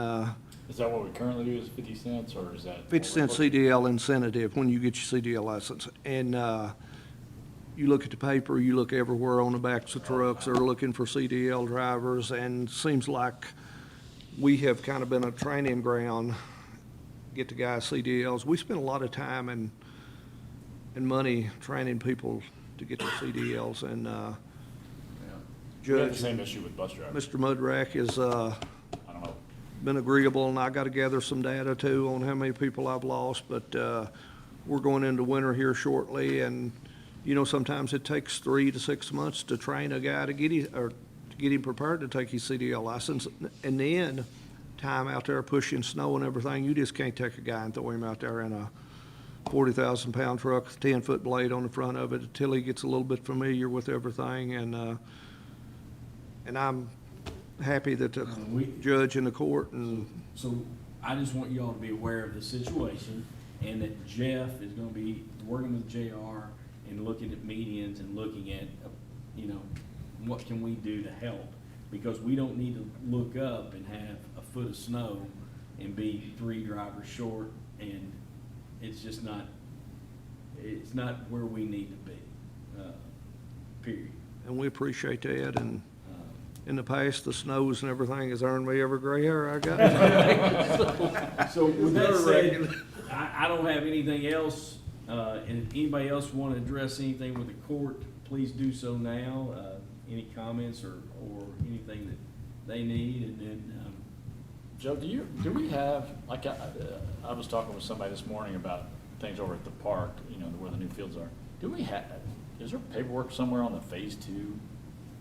Is that what we currently do, is 50 cents, or is that? 50-cent CDL incentive when you get your CDL license. And you look at the paper, you look everywhere on the backs of trucks, they're looking for CDL drivers, and seems like we have kind of been a training ground, get the guys CDLs. We spend a lot of time and money training people to get their CDLs, and We have the Judge, same issue with bus drivers. Mr. Mudrack is I don't know. been agreeable, and I got to gather some data too on how many people I've lost, but we're going into winter here shortly, and, you know, sometimes it takes 3 to 6 months to train a guy to get him prepared to take his CDL license, and then time out there pushing snow and everything, you just can't take a guy and throw him out there in a 40,000-pound truck with a 10-foot blade on the front of it until he gets a little bit familiar with everything, and I'm happy that the judge in the court and So I just want you all to be aware of the situation, and that Jeff is gonna be working with JR and looking at medians and looking at, you know, what can we do to help? Because we don't need to look up and have a foot of snow and be 3 drivers short, and it's just not, it's not where we need to be, period. we appreciate that, and in the past, the snows and everything has earned me every gray hair I got. So with that said, I don't have anything else, and if anybody else want to address anything with the court, please do so now. Any comments or anything that they need, and then, Joe, do we have, like, I was talking with somebody this morning about things over at the park, you know, where the new fields are. Is there paperwork somewhere on the phase 2?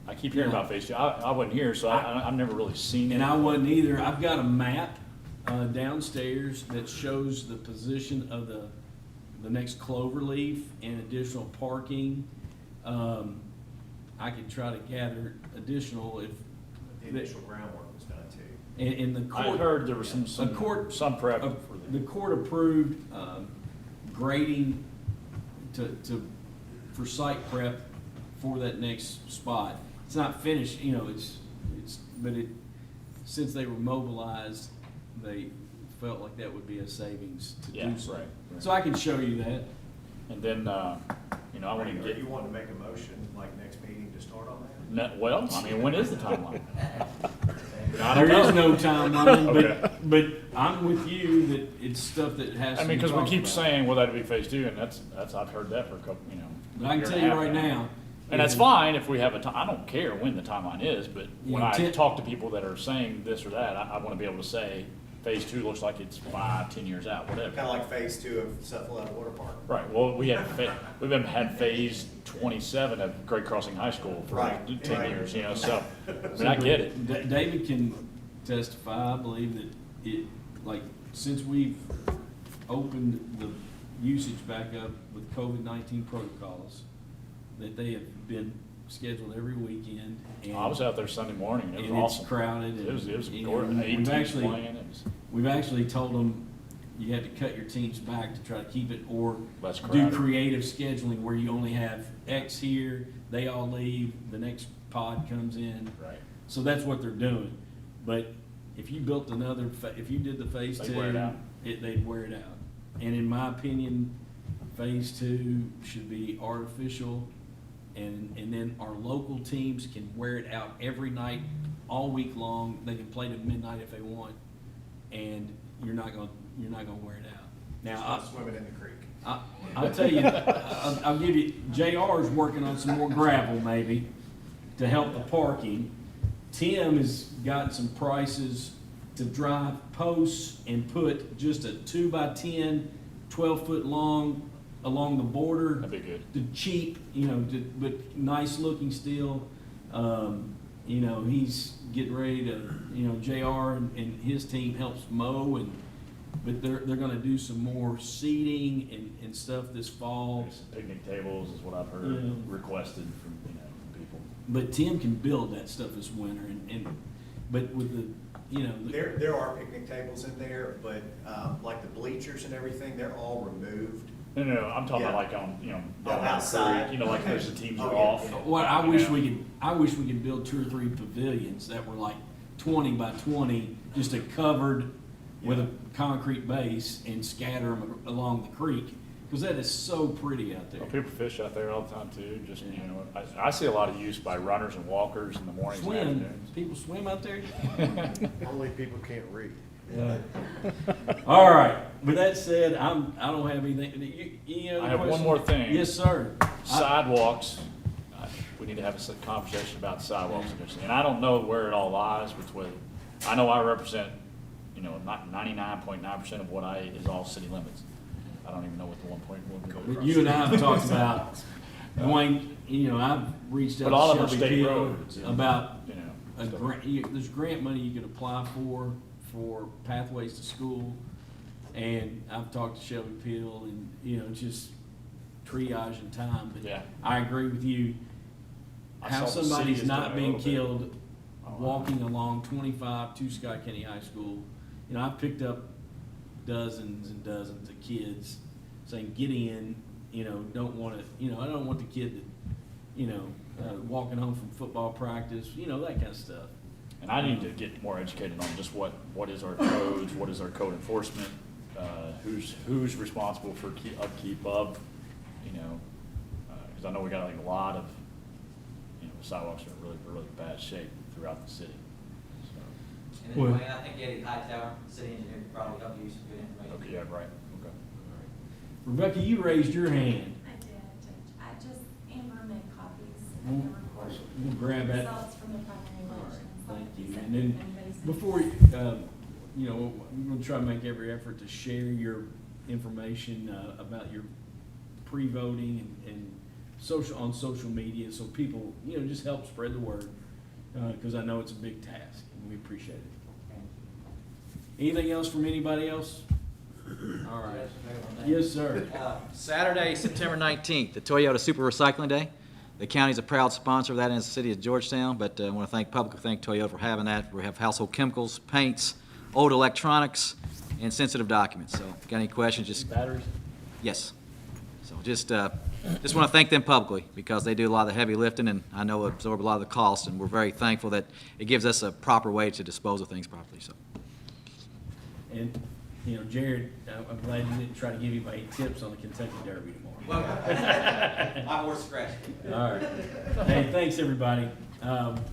I keep hearing about phase 2. I wasn't here, so I've never really seen it. and I wasn't either. I've got a map downstairs that shows the position of the next clover leaf and additional parking. I could try to gather additional if. The initial groundwork was done too. And the court. I heard there was The court. some prep. The court approved grading for site prep for that next spot. It's not finished, you know, but since they were mobilized, they felt like that would be a savings to Yeah, do so. right. So I can show you that. And then, you know, I want to Are get. you wanting to make a motion, like next meeting, to start on that? Well, I mean, when is the timeline? I don't There is know. no timeline, Okay. but I'm with you that it's stuff that has I to mean, be because we talked keep about. saying, well, that'd be phase 2, and that's, I've heard that for a couple, you know. But I can year tell and a you half right now. And that's fine if we have a time, I don't care when the timeline is, but when Yeah, I talk to people that are saying this or that, I want to be able to say, phase 2 looks like it's 5, 10 years out, whatever. Kind of like phase 2 of Cephaletta Water Park. Right, well, we've had phase 27 of Great Crossing High School for Right, 10 right. years, you know, so, I mean, I get it. David can testify, I believe that it, like, since we've opened the usage back up with COVID-19 protocols, that they have been scheduled every weekend. And I was out there Sunday morning, it was and awesome. it's crowded. It was and, gorgeous, we've 18 actually- playing, it was. We've actually told them you have to cut your teams back to try to keep it, or Less do crowded. creative scheduling where you only have X here, they all leave, the next pod comes in. Right. So that's what they're doing. But if you built another, if you did the phase They'd 2, wear it out. they'd wear it out. And in my opinion, phase 2 should be artificial, and then our local teams can wear it out every night, all week long. They can play to midnight if they want, and you're not gonna wear it out. Just Now, not swimming in the creek. I'll tell you, I'll give you, JR's working on some more gravel maybe to help the parking. Tim has got some prices to drive posts and put just a 2x10, 12-foot long along the border. That'd be good. The cheap, you know, but nice looking still. You know, he's getting ready to, you know, JR and his team helps mow, but they're gonna do some more seating and stuff this fall. Some picnic tables is what I've heard Yeah. requested from, you know, people. but Tim can build that stuff this winter but with the, you know. There are picnic tables in there, but, like the bleachers and everything, they're all removed. No, I'm talking about Yeah. like on, down Oh, by the outside. creek, like those the teams are Oh, yeah, off. yeah. What I you wish know. I wish we could build 2 or 3 pavilions that were like 20 by 20, just a covered with a concrete base and scatter them along the creek, because that is so pretty out there. Well, people fish out there all the time too, just, I see a lot of use by runners and walkers in the mornings and Swim, afternoons. people swim out there? Only people can't read. All right, with that said, I don't have anything, you know. I have one more thing. Yes, sir. Sidewalks, we need to have a conversation about sidewalks in this. And I don't know where it all lies between, I know I represent, not 99.9% of what is all city limits. I don't even know what the 1.1. But you and I have talked about going, I've reached out But all of to our Shelby state Peel roads, about a stuff. grant, there's grant money you can apply for Pathways to School. And I've talked to Shelby Peel and, just triage and time, but Yeah. I agree with you. I How saw the city somebody's has done not a being little bit. killed Oh, wow. walking along 25 to Scott County High School. I've picked up dozens and dozens of kids saying, get in, don't want to, I don't want the kid that, walking home from football practice, that kind of stuff. And I need to get more educated on just what is our codes, what is our code enforcement, who's responsible for upkeep of, because I know we got like a lot of, sidewalks are in really, really bad shape throughout the city. So, And then, Wayne, I think Eddie Hightower, city engineer, could probably help you some good information. okay, yeah, right, okay. Rebecca, you raised your hand. I did. I just, Amber made copies of We'll the report. we'll grab that. Results from the primary All right, elections. thank you. If And then anybody's before, interested. I'm going to try to make every effort to share your information about your pre-voting and on social media, so people, just help spread the word, because I know it's a big task, and we appreciate it. Anything else from anybody else? All right. Yes, sir. Saturday, September 19th, the Toyota Super Recycling Day. The county's a proud sponsor of that in the city of Georgetown, but I want to publicly thank Toyota for having that. We have household chemicals, paints, old electronics, and sensitive documents. So if you got any questions, just... Batteries? Yes. So just want to thank them publicly, because they do a lot of the heavy lifting, and I know absorb a lot of the costs, and we're very thankful that it gives us a proper way to dispose of things properly, so. And, Jared, I'm glad you didn't try to give anybody tips on the Kentucky Derby tomorrow. My horse scratched. All right. Hey, thanks, everybody.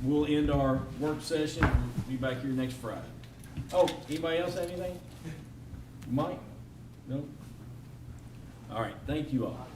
We'll end our work session. We'll be back here next Friday. Oh, anybody else have anything? Mike? No? All right, thank you all.